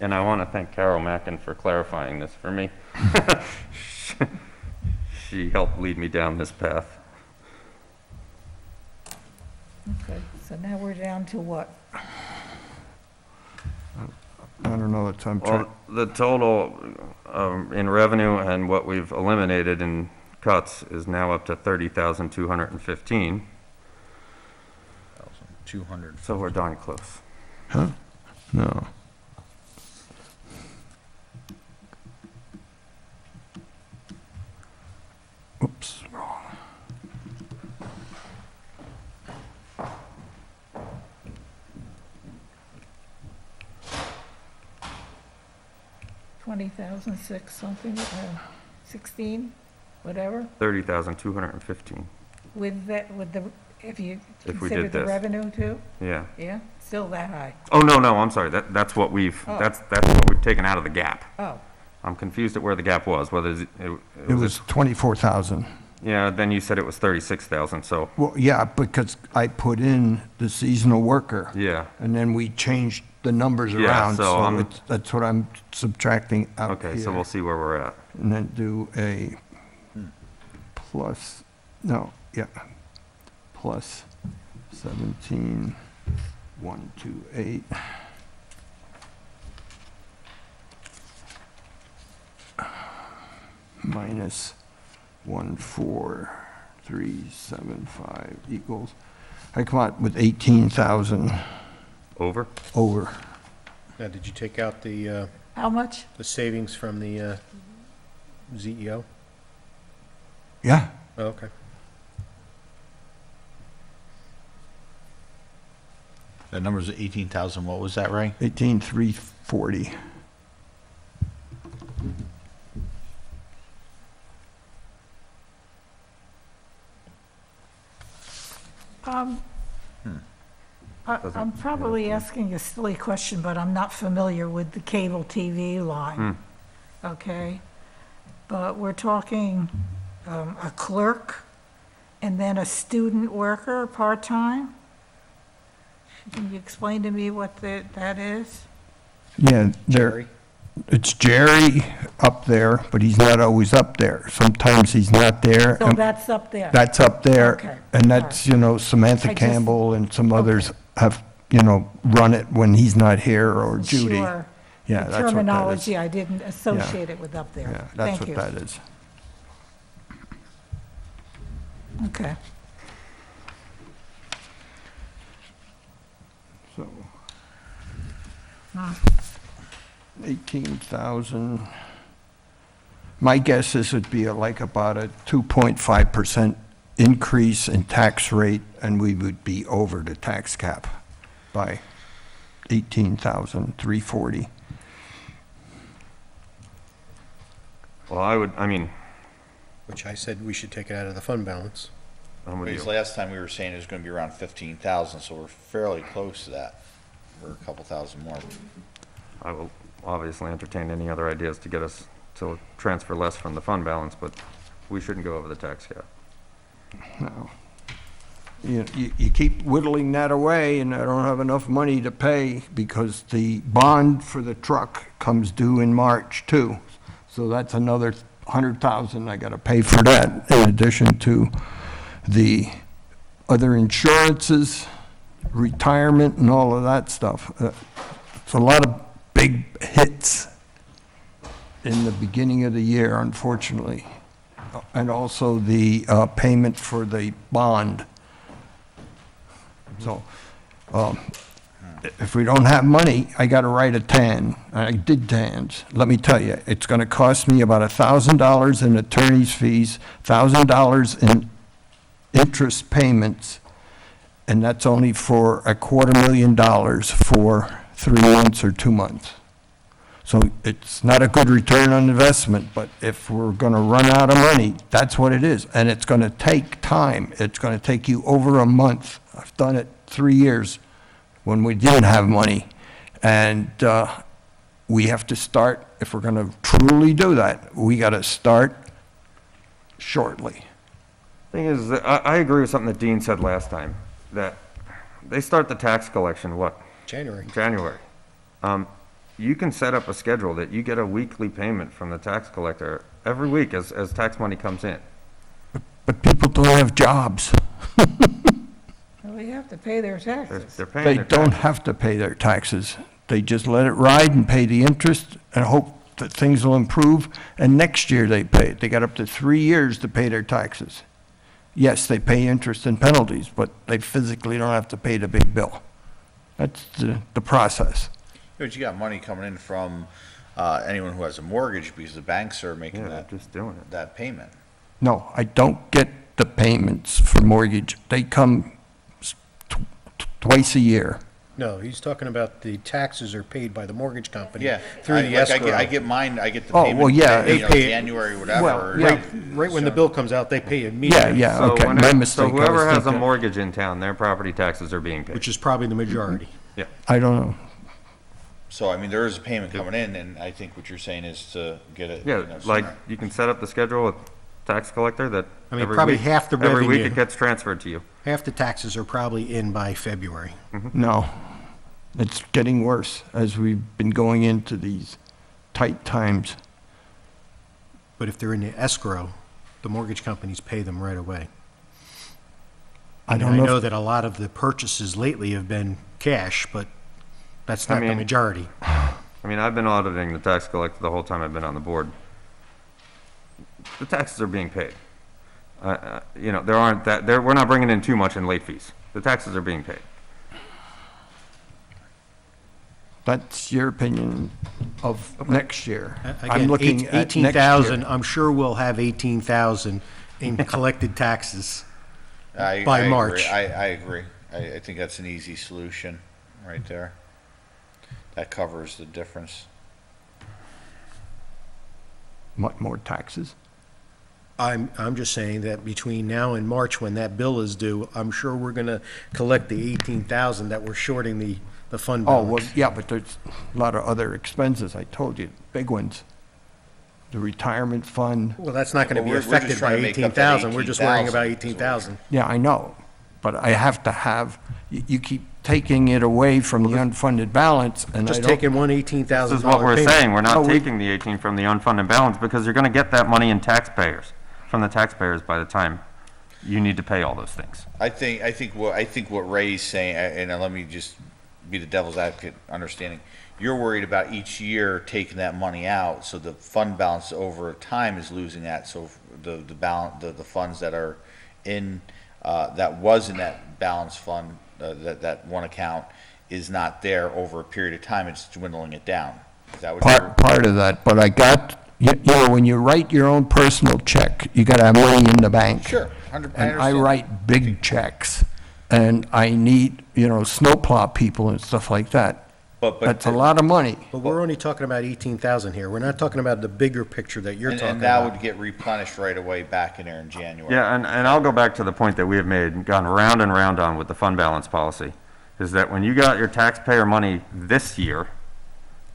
And I want to thank Carol Mackin for clarifying this for me. She helped lead me down this path. Okay, so now we're down to what? I don't know, I'm trying, Well, the total in revenue and what we've eliminated in cuts is now up to 30,215, 200. so we're darn close. no. Oops, wrong. $20,006 something, 16, whatever, 30,215, with that, with the, if you If we consider did the this. revenue too? yeah. Yeah, still that high. Oh, no, I'm sorry, that's what we've, Oh. that's what we've taken out of the gap. Oh, I'm confused at where the gap was, whether it It was 24,000. yeah, then you said it was 36,000, so, Well, yeah, because I put in the seasonal worker. yeah. And then we changed the numbers Yeah, around, so so I'm- that's what I'm subtracting out Okay, so here. we'll see where we're at. And then do a plus, no, yeah, plus 17,128. Minus 14375 equals, I come out with 18,000 Over? over. Now, did you take out the how much? savings from the ZEO? Yeah, Oh, okay. That number's 18,000, what was that, Ray? 18,340. I'm probably asking a silly question, but I'm not familiar with the cable TV line. okay? But we're talking a clerk and then a student worker, part-time? Can you explain to me what that is? Yeah, Jerry? it's Jerry up there, but he's not always up there. Sometimes he's not there. So and that's up there? That's up there. Okay, And all that's, you know, Samantha I just- Campbell and some others have, you know, run it when he's not here, or Judy. Sure. Yeah, The that's what that is. terminology, I didn't associate it with up there. Yeah, that's Thank what you. that is. Okay. So, 18,000. My guess is it'd be like about a 2.5% increase in tax rate, and we would be over the tax cap by 18,340. Well, I mean, Which I said we should take it out of the fund balance. I'm with Because you. last time we were saying it was gonna be around 15,000, so we're fairly close to that. We're a couple thousand more. I will obviously entertain any other ideas to get us to transfer less from the fund balance, but we shouldn't go over the tax cap. No. You keep whittling that away, and I don't have enough money to pay because the bond for the truck comes due in March too. So that's another 100,000 I gotta pay for that, in addition to the other insurances, retirement, and all of that stuff. It's a lot of big hits in the beginning of the year, unfortunately. And also the payment for the bond. So, if we don't have money, I gotta write a TAN. I did TANs. Let me tell you, it's gonna cost me about $1,000 in attorney's fees, $1,000 in interest payments, and that's only for $250,000 for 3 months or 2 months. So it's not a good return on investment, but if we're gonna run out of money, that's what it is. And it's gonna take time. It's gonna take you over a month. I've done it 3 years when we didn't have money. And we have to start, if we're gonna truly do that, we gotta start shortly. Thing is, that I agree with something that Dean said last time, that they start the tax collection, what, January. January? You can set up a schedule that you get a weekly payment from the tax collector every week as tax money comes in. But people don't have jobs. Well, they have to pay their They're taxes. they're paying They their don't taxes. have to pay their taxes. They just let it ride and pay the interest and hope that things will improve, and next year they pay it. They got up to 3 years to pay their taxes. Yes, they pay interest and penalties, but they physically don't have to pay the big bill. That's the process. But you got money coming in from, anyone who has a mortgage because the banks are making Yeah, they're just doing it. that payment. No, I don't get the payments for mortgage. They come twice a year. No, he's talking about the taxes are paid by the mortgage company. Yeah. Through the escrow. I get mine, I get the Oh, payment. well, yeah, you they know, pay it- January, Well, whatever. yeah. Right when the bill comes out, they pay Yeah, immediately. yeah, So okay, when my it- mistake. So I was whoever has a thinking- mortgage in town, their property taxes are being paid. Which is probably the majority. Yeah. I don't know. So, I mean, there is a payment coming in, and I think what you're saying is to get it, Yeah, like, sooner. you can set up the schedule with tax collector that I mean, every probably week- half the Every week revenue. it gets transferred to you. Half the taxes are probably in by February. No, it's getting worse as we've been going into these tight times. But if they're in the escrow, the mortgage companies pay them right away. I And don't I know. know if- that a lot of the purchases lately have been cash, but that's not the mean- majority. I mean, I've been auditing the tax collector the whole time I've been on the board. The taxes are being paid. You know, we're not bringing in too much in late fees. The taxes are being paid. That's your opinion of next year. I'm Again, looking at next year. 18,000, I'm sure we'll have 18,000 in collected taxes. I by agree. March. I agree. I think that's an easy solution right there. That covers the difference. What, more taxes? I'm just saying that between now and March, when that bill is due, I'm sure we're gonna collect the 18,000 that we're shorting the fund Oh, well, balance. yeah, but there's a lot of other expenses, I told you, big ones. the retirement fund. Well, that's not gonna be Well, we're just affected by trying to make up that 18,000, we're just worrying about 18,000. 18,000. Yeah, I know, but I have to have, you keep taking it away from the unfunded balance, and I Just don't. taking one This $18,000 is what we're payment. saying, we're No, not we- taking the 18 from the unfunded balance, because you're gonna get that money in taxpayers, from the taxpayers by the time you need to pay all those things. I think what Ray's saying, and let me just be the devil's advocate, understanding. You're worried about each year taking that money out, so the fund balance over time is losing that, so the balance, the funds that are in, that was in that balance fund, that one account is not there over a period of time, it's dwindling it down. Is that what you're? Part of that, but I got, you know, when you write your own personal check, you gotta have money in the bank. Sure, I And understand. I write big checks, and I need, you know, snowplow people and stuff like that. But That's a lot of money. But we're only talking about 18,000 here, we're not talking about the bigger picture that you're talking And that about. would get replenished right away back in there in January. Yeah, and I'll go back to the point that we have made, gone round and round on with the fund balance policy, is that when you got your taxpayer money this year,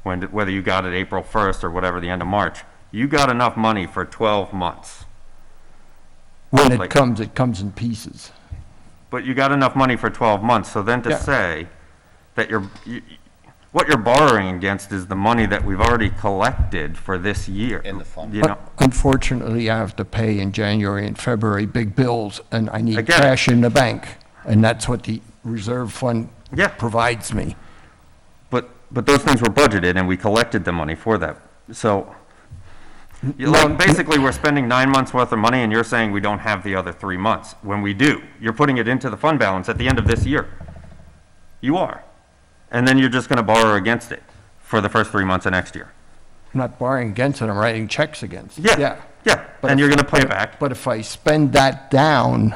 whether you got it April 1st or whatever, the end of March, you got enough money for 12 months. When Like- it comes in pieces. But you got enough money for 12 months, so then to Yeah. say that what you're borrowing against is the money that we've already collected for this year. In the fund. You know, Unfortunately, I have to pay in January and February big bills, and I I need get it. cash in the bank, and that's what the reserve fund Yeah. provides me. but those things were budgeted and we collected the money for that. So, No, basically, we're spending 9 months worth of money and you're saying we don't have the other 3 months, when we do. You're putting it into the fund balance at the end of this year. You are. And then you're just gonna borrow against it for the first 3 months of next year. I'm not borrowing against it, I'm writing checks against it. Yeah, But and if- you're gonna pay it back. But if I spend that down,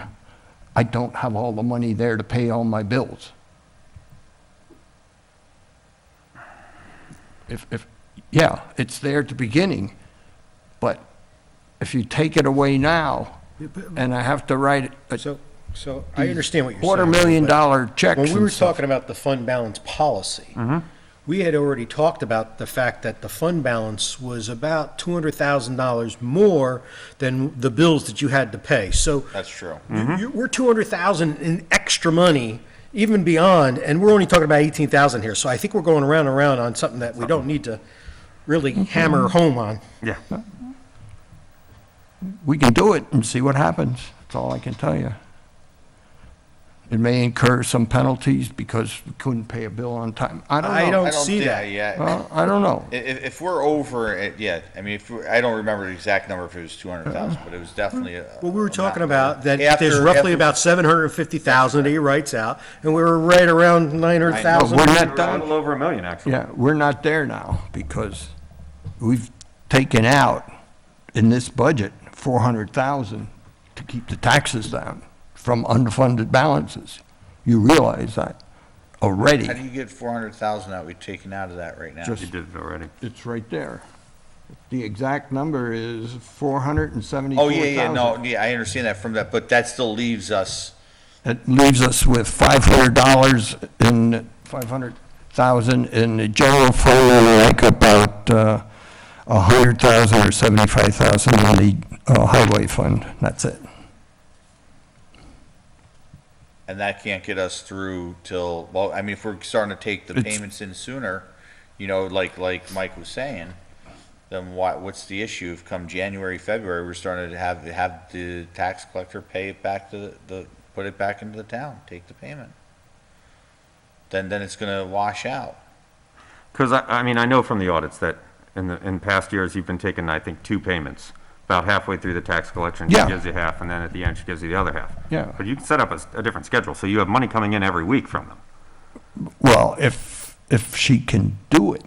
I don't have all the money there to pay all my bills. Yeah, it's there at the beginning, but if you take it away now, and I have to write a So I understand what you're saying. $250,000 checks When we were and stuff. talking about the fund balance policy, we had already talked about the fact that the fund balance was about $200,000 more than the bills that you had to pay. So That's true. we're 200,000 in extra money, even beyond, and we're only talking about 18,000 here. So I think we're going around and around on something that we don't need to really hammer home on. Yeah. We can do it and see what happens. That's all I can tell you. It may incur some penalties because we couldn't pay a bill on time. I don't know. I don't see yeah, that. Yeah. Well, I don't know. If we're over it, yeah, I mean, I don't remember the exact number if it was 200,000, but it was definitely a. Well, we were talking amount. about that After- there's roughly after- about 750,000 that he writes out, and we were right around 900,000. We're not A done. little over $1 million, actually. Yeah, we're not there now because we've taken out in this budget 400,000 to keep the taxes down from unfunded balances. You realize that already. How do you get 400,000 that we've taken out of that right now? Just- You did it already. It's right there. The exact number is 474,000. Oh, yeah, no, yeah, I understand that from that, but that still leaves us, It leaves us with $500 in, 500,000 in the general fund, and like about 100,000 or 75,000 in the highway fund. That's it. and that can't get us through till, well, I mean, if we're starting to take the It's- payments in sooner, you know, like Mike was saying, then what's the issue if come January, February, we're starting to have the tax collector pay it back to put it back into the town, take the payment? Then it's gonna wash out. Because I mean, I know from the audits that in past years, you've been taking, I think, 2 payments. About halfway through the tax collection, she Yeah. gives you half, and then at the end, she gives you the other half. Yeah. But you can set up a different schedule, so you have money coming in every week from them. Well, if she can do it.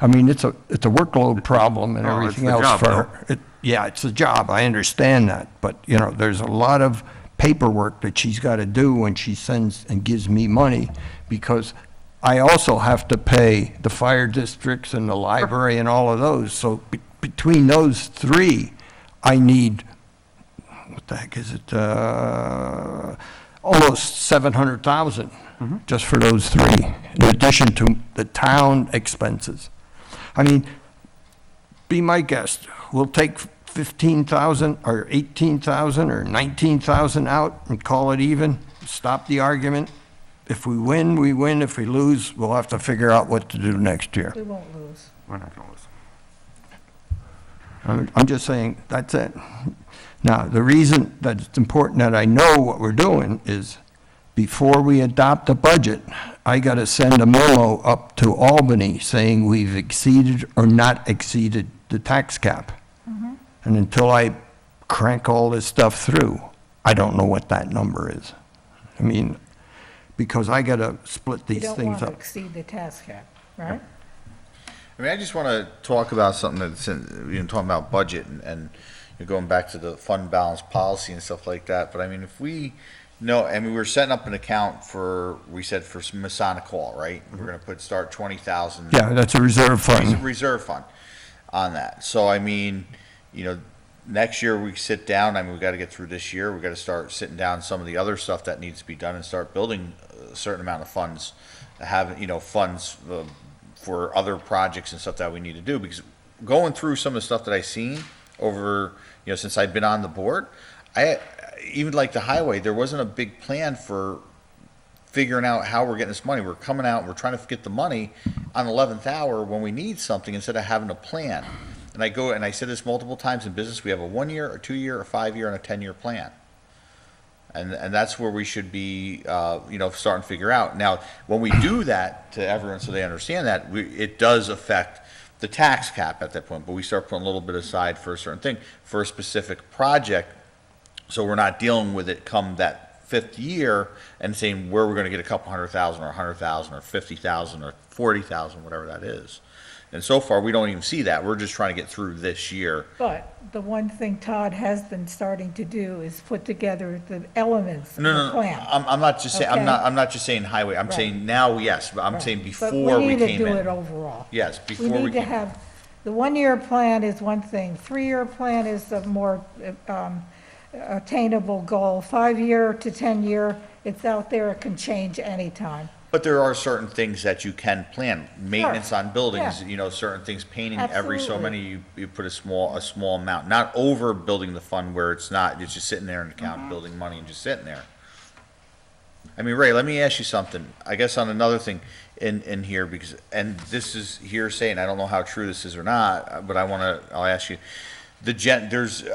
I mean, it's a workload problem and Oh, it's everything the else job, for though. her. Yeah, it's a job, I understand that, but, you know, there's a lot of paperwork that she's got to do when she sends and gives me money, because I also have to pay the fire districts and the library and all of those, so between those three, I need, what the heck is it, almost 700,000 just for those three, in addition to the town expenses. I mean, be my guest. We'll take 15,000 or 18,000 or 19,000 out and call it even, stop the argument. If we win, we win. If we lose, we'll have to figure out what to do next year. We won't lose. We're not gonna lose. I'm just saying, that's it. Now, the reason that it's important that I know what we're doing is before we adopt the budget, I got to send a memo up to Albany saying we've exceeded or not exceeded the tax cap. And until I crank all this stuff through, I don't know what that number is. I mean, because I got to split You these don't things want to up. exceed the tax cap, right? I mean, I just want to talk about something that's, talking about budget and you're going back to the fund balance policy and stuff like that. But I mean, if we know, I mean, we're setting up an account for, we said for some Masonic Hall, right? We're going to start 20,000. Yeah, that's a reserve fund. Reserve fund on that. So I mean, next year we sit down, I mean, we got to get through this year. We got to start sitting down some of the other stuff that needs to be done and start building a certain amount of funds, funds for other projects and stuff that we need to do. Because going through some of the stuff that I've seen over, since I've been on the board, even like the highway, there wasn't a big plan for figuring out how we're getting this money. We're coming out and we're trying to get the money on 11th hour when we need something instead of having a plan. And I said this multiple times in business, we have a 1 year, a 2 year, a 5 year, and a 10-year plan. And that's where we should be, starting to figure out. Now, when we do that to everyone so they understand that, it does affect the tax cap at that point, but we start putting a little bit aside for a certain thing, for a specific project, so we're not dealing with it come that 5th year and saying where we're going to get a couple 100,000 or 100,000 or 50,000 or 40,000, whatever that is. And so far, we don't even see that. We're just trying to get through this year. But the one thing Todd has been starting to do is put together the elements of No, the plan. I'm not just saying, Okay. I'm not just saying highway. I'm Right. saying now, yes, but I'm Right. saying But before we need to came do it in. overall. Yes, We before we need to came. have, the 1-year plan is one thing, 3-year plan is a more attainable goal. 5-year to 10-year, it's out there, it can change anytime. But there are certain things that you can plan. Maintenance on buildings, Yeah. Certain things, painting every so Absolutely. many, you put a small amount, not over building the fund where it's just sitting there in the Mm-hmm. account, building money and just sitting there. I mean, Ray, let me ask you something. I guess on another thing in here, because, and this is hearsay, and I don't know how true this is or not, but I'll ask you.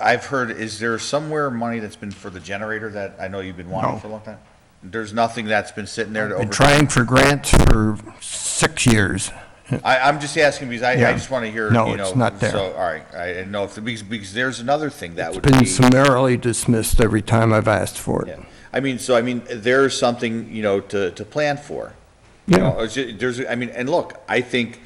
I've heard, is there somewhere money that's been for the generator that I know you've been wanting No. for a long time? There's nothing that's been sitting there to Been over. trying for grants for 6 years. I'm just asking because I Yeah. just want to hear, No, it's not there. So, all right, I didn't know because there's another thing that would Been be. summarily dismissed every time I've asked for Yeah. it. I mean, there's something, to plan for. Yeah. And look, I think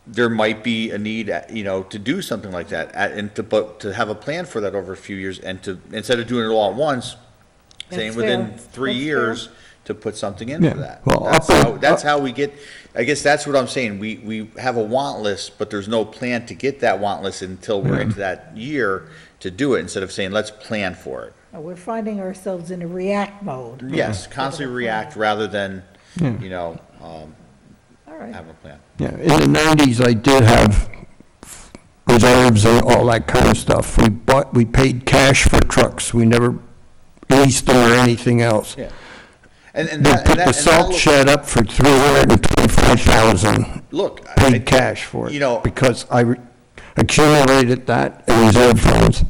there might be a need, to do something like that and to have a plan for that over a few years and to, instead of doing it all at once, saying That's within fair. 3 That's years to put something in Yeah. for that. Well, That's how we get, I guess that's what I'm saying. We have a want list, but there's no plan to get that want list until we're into that year to do it, instead of saying, let's plan for it. We're finding ourselves in a react mode. Yes, constantly react rather than, All right. have a plan. Yeah, in the 90s, I did have reserves and all that kind of stuff. We paid cash for trucks. We never leased them or anything else. Yeah. And They that, put and that, the and that salt looks- shed up for $325,000. look, Paid cash for you know- it because I accumulated that in reserve funds.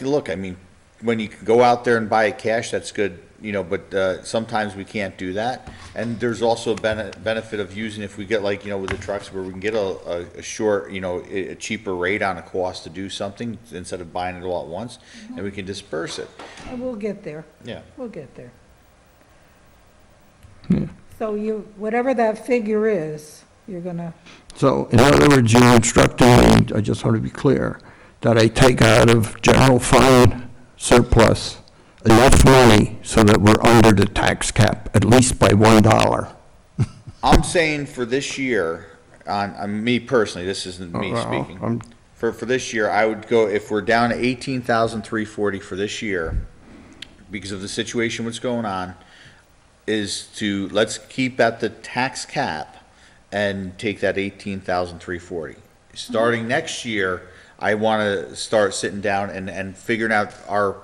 look, I mean, when you can go out there and buy it cash, that's good, but sometimes we can't do that. And there's also a benefit of using, if we get like, with the trucks where we can get a short, a cheaper rate on a cost to do something instead of buying it all at once, and we can disperse it. And we'll get there. Yeah. We'll get there. So whatever that figure is, you're gonna, So in other words, you're instructing me, I just want to be clear, that I take out of general fund surplus enough money so that we're under the tax cap, at least by $1. I'm saying for this year, on me personally, this isn't me Well, speaking. I'm- For this year, I would go, if we're down to 18,340 for this year, because of the situation what's going on, let's keep at the tax cap and take that 18,340. Starting next year, I want to start sitting down and figuring out our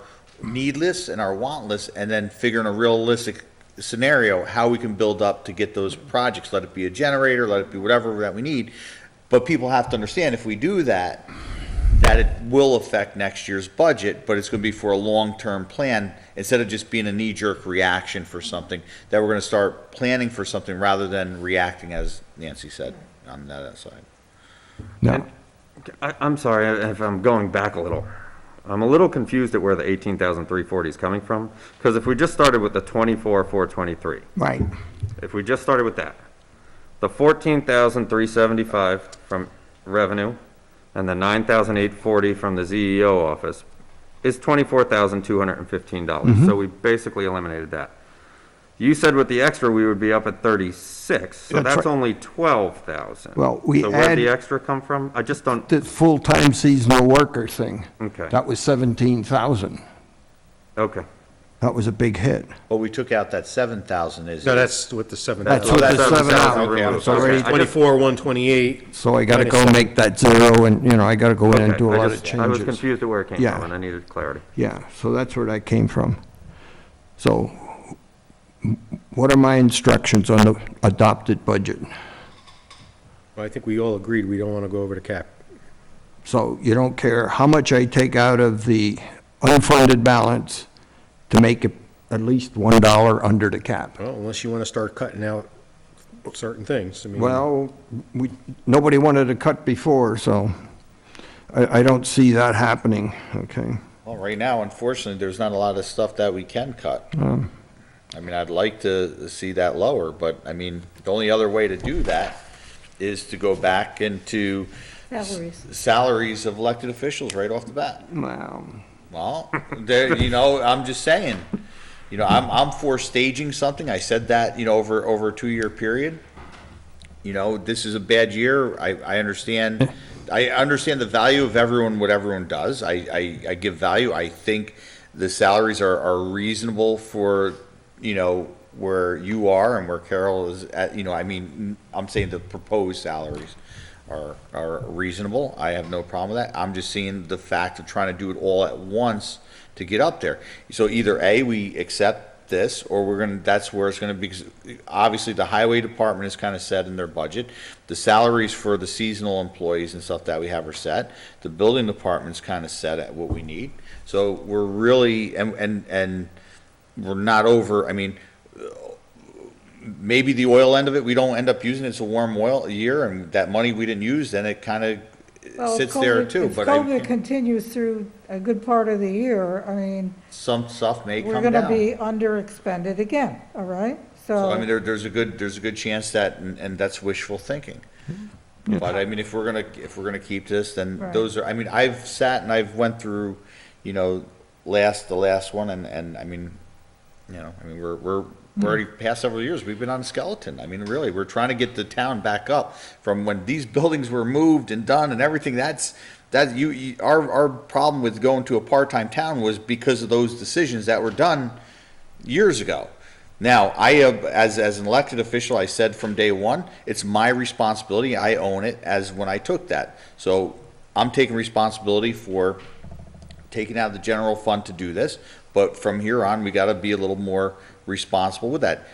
need list and our want list, and then figuring a realistic scenario, how we can build up to get those projects, let it be a generator, let it be whatever that we need. But people have to understand, if we do that, that it will affect next year's budget, but it's going to be for a long-term plan, instead of just being a knee-jerk reaction for something, that we're going to start planning for something rather than reacting, as Nancy said, on that side. Now, I'm sorry if I'm going back a little. I'm a little confused at where the 18,340 is coming from, because if we just started with the 24,423, right, if we just started with that, the 14,375 from revenue and the 9,840 from the ZEO office is $24,215. So we basically eliminated that. You said with the extra, we would be up at 36, so That's that's right. only 12,000. Well, we So where'd the add- extra come from? I just don't, the full-time seasonal worker thing. Okay. That was 17,000. okay. That was a big hit. But we took out that 7,000, is No, it? that's with the seven. That's Oh, with the that's 7 out. okay, I'm It's already- I just- 24, 128. So I gotta minus go 7. make that 0, and, I gotta go in and Okay, do a I lot of just- I was changes. confused at where it came Yeah. from, and I needed clarity. Yeah, so that's where that came from. So, what are my instructions on the adopted budget? Well, I think we all agreed we don't want to go over the cap. So you don't care how much I take out of the unfunded balance to make it at least $1 under the cap? Well, unless you want to start cutting out certain things. I mean, Well, nobody wanted to cut before, so I don't see that happening, okay? Well, right now, unfortunately, there's not a lot of stuff that we can cut. I mean, I'd like to see that lower, but, I mean, the only other way to do that is to go back into Salaries. salaries of elected officials right off the bat. Well, Well, there, I'm just saying, I'm for staging something. I said that, over a 2-year period. This is a bad year. I understand. I understand the value of what everyone does. I give value. I think the salaries are reasonable for, where you are and where Carol is at, I'm saying the proposed salaries are reasonable. I have no problem with that. I'm just seeing the fact of trying to do it all at once to get up there. So either A, we accept this, or that's where it's gonna be, 'cause obviously the highway department is kind of set in their budget. The salaries for the seasonal employees and stuff that we have are set. The building department's kind of set at what we need. So we're really, and we're not over, maybe the oil end of it, we don't end up using it. It's a warm oil year, and that money we didn't use, then it kind of Well, if sits there COVID too. If But COVID continues through a good part of the year, some stuff may we're come gonna down. be underexpended again, all right? So, there's a good chance that, and that's wishful thinking. But if we're gonna keep this, then Right. those are, I've sat and I've went through, the last one, and we're already past several years, we've been on a skeleton. Really, we're trying to get the town back up from when these buildings were moved and done and everything. Our problem with going to a part-time town was because of those decisions that were done years ago. Now, as an elected official, I said from day one, it's my responsibility, I own it, as when I took that. So I'm taking responsibility for taking out of the general fund to do this, but from here on, we gotta be a little more responsible with that.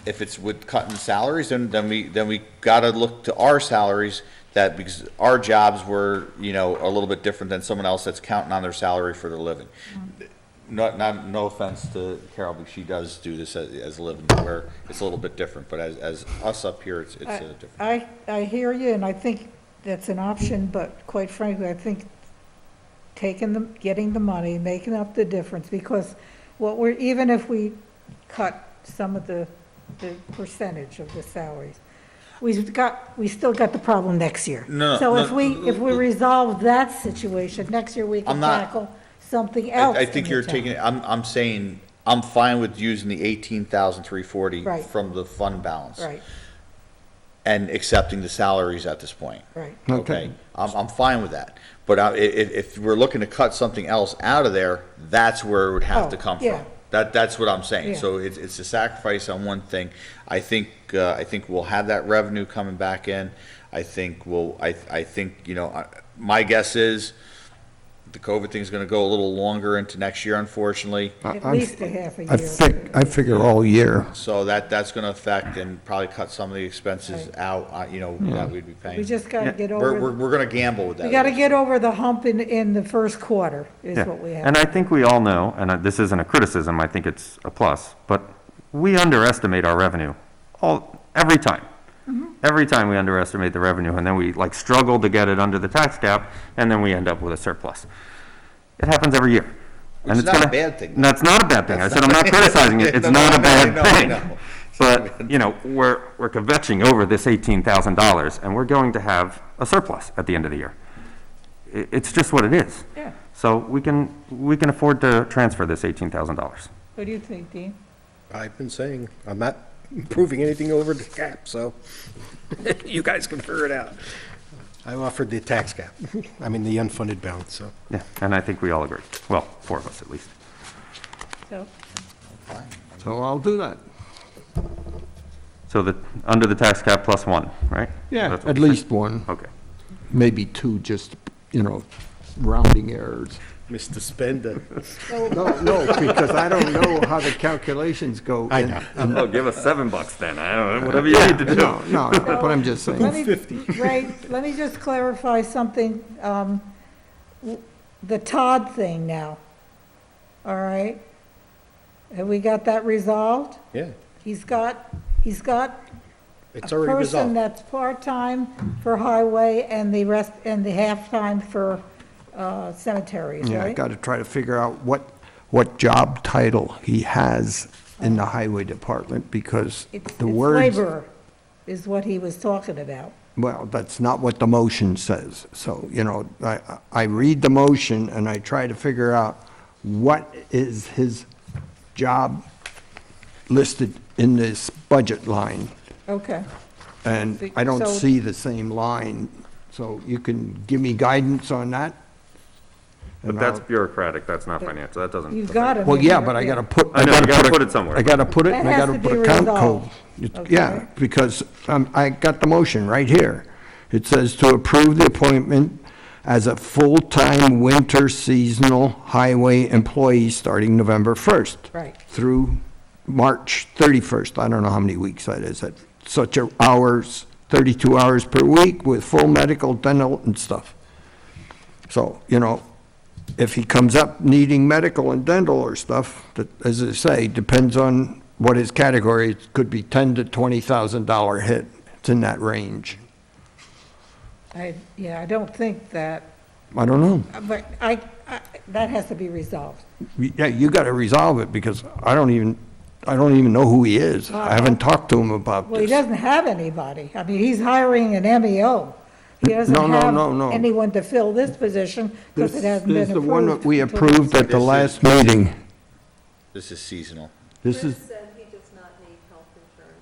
If it's with cutting salaries, then we gotta look to our salaries, because our jobs were, a little bit different than someone else that's counting on their salary for their living. No offense to Carol, but she does do this as a living, where it's a little bit different, but as us up here, it's different. I hear you, and I think that's an option, but quite frankly, I think getting the money, making up the difference, because even if we cut some of the percentage of the salaries, we still got the problem next year. No, So no, if we resolve that situation, next year we can I'm not- tackle something else. I think in the you're town. taking, I'm saying, I'm fine with using the 18,340 Right. from the fund balance. Right, And accepting the salaries at this point. right. okay. I'm fine with that. But if we're looking to cut something else out of there, that's where it would have to Oh, come yeah. from. That's what I'm saying. Yeah. So it's a sacrifice on one thing. I think we'll have that revenue coming back in. I think my guess is the COVID thing's gonna go a little longer into next year, unfortunately. At least a half a year. I figure all year. So that's gonna affect and probably cut some of the expenses out, that we'd be paying. We just gotta get We're over, gonna gamble with that. we gotta get over the hump in the first quarter, is Yeah. what we have. And I think we all know, and this isn't a criticism, I think it's a plus, but we underestimate our revenue every time. Every time we underestimate the revenue, and then we like struggle to get it under the tax cap, and then we end up with a surplus. It happens every year. Which And is it's not a gonna- bad thing. That's not a bad thing. I said I'm not criticizing it. It's No, not a I bad know, I thing. know. But, we're kvetching over this $18,000, and we're going to have a surplus at the end of the year. It's just what it is. Yeah. So we can afford to transfer this $18,000. What do you think, Dean? I've been saying, I'm not proving anything over the cap, so you guys can figure it out. I offered the tax cap, I mean, the unfunded balance, so. Yeah, and I think we all agree. Well, 4 of us at least. So, So I'll do that. So under the tax cap plus 1, right? Yeah, That's what at we're saying. least one, Okay. maybe 2, just, rounding errors. Mr. Spender. No, because I don't know how the calculations go. I know. Oh, give us $7 then. I don't know, whatever you need to do. No, but I'm just saying. Ray, let me just clarify something, the Todd thing now, all right? Have we got that resolved? Yeah, He's got it's a already person resolved. that's part-time for highway and the rest, and the half-time for cemeteries, Yeah, I right? got to try to figure out what job title he has in the highway department, because It's the words, laborer is what he was talking about. well, that's not what the motion says. So, I read the motion and I try to figure out what is his job listed in this budget line. Okay. And I don't So- see the same line, so you can give me guidance on that? But And that's I'll- bureaucratic, that's not financial, that doesn't. You've got it. Well, yeah, but I gotta put. I know, you gotta put it somewhere. I gotta put it, and I That has gotta to put be a count code. resolved. Yeah, Okay. because I got the motion right here. It says to approve the appointment as a full-time winter seasonal highway employee starting November 1st. Right. Through March 31st. I don't know how many weeks that is. At such hours, 32 hours per week with full medical, dental, and stuff. So, if he comes up needing medical and dental or stuff, that, as I say, depends on what his category, it could be $10,000 to $20,000 hit. It's in that range. I don't think that, I don't know. but that has to be resolved. Yeah, you gotta resolve it, because I don't even know who he is. I haven't talked to him about Well, he this. doesn't have anybody. I mean, he's hiring an MEO. He doesn't No, have no. anyone to fill this position because This it hasn't been is approved. the one that we until approved at the This is- last meeting. This is seasonal. This is, said he does not need health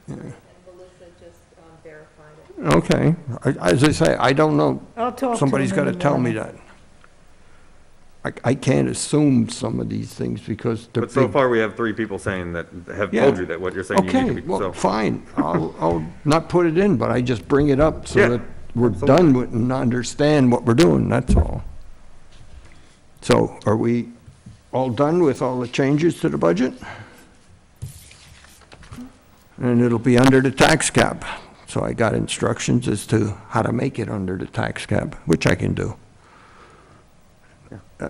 insurance, and Melissa just verified it. okay. As I say, I don't know. I'll talk to him Somebody's in gotta the tell me morning. that. I can't assume some of these things because they're But so big. far, we have 3 people saying that, have Yeah. told you that what you're saying you need Okay, to be, well, so. fine. I'll not put it in, but I just bring it up so Yeah, that we're absolutely. done with and understand what we're doing, that's all. So are we all done with all the changes to the budget? And it'll be under the tax cap. So I got instructions as to how to make it under the tax cap, which I can do.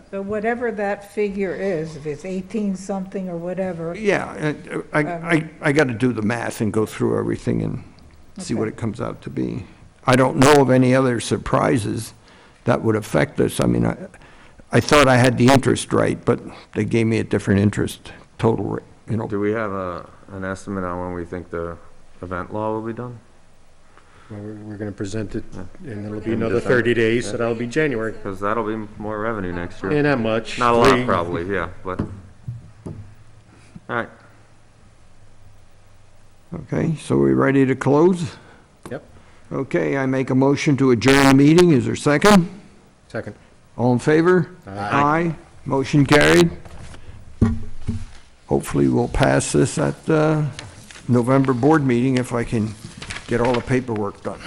So whatever that figure is, if it's 18-something or whatever, Yeah, I got to do the math and go through everything and see what Okay. it comes out to be. I don't know of any other surprises that would affect us. I mean, I thought I had the interest right, but they gave me a different interest total, Do we have an estimate on when we think the event law will be done? Well, We're gonna present it, and it'll be In another December. 30 days, so that'll be January. Because that'll be more revenue next year. Ain't that much. Not a lot, 3. probably, yeah, but, all right. Okay, so we ready to close? Yep, Okay, I make a motion to adjourn the meeting. Is there a second? second. All in favor? Aye. Motion carried. Hopefully, we'll pass this at the November board meeting if I can get all the paperwork done.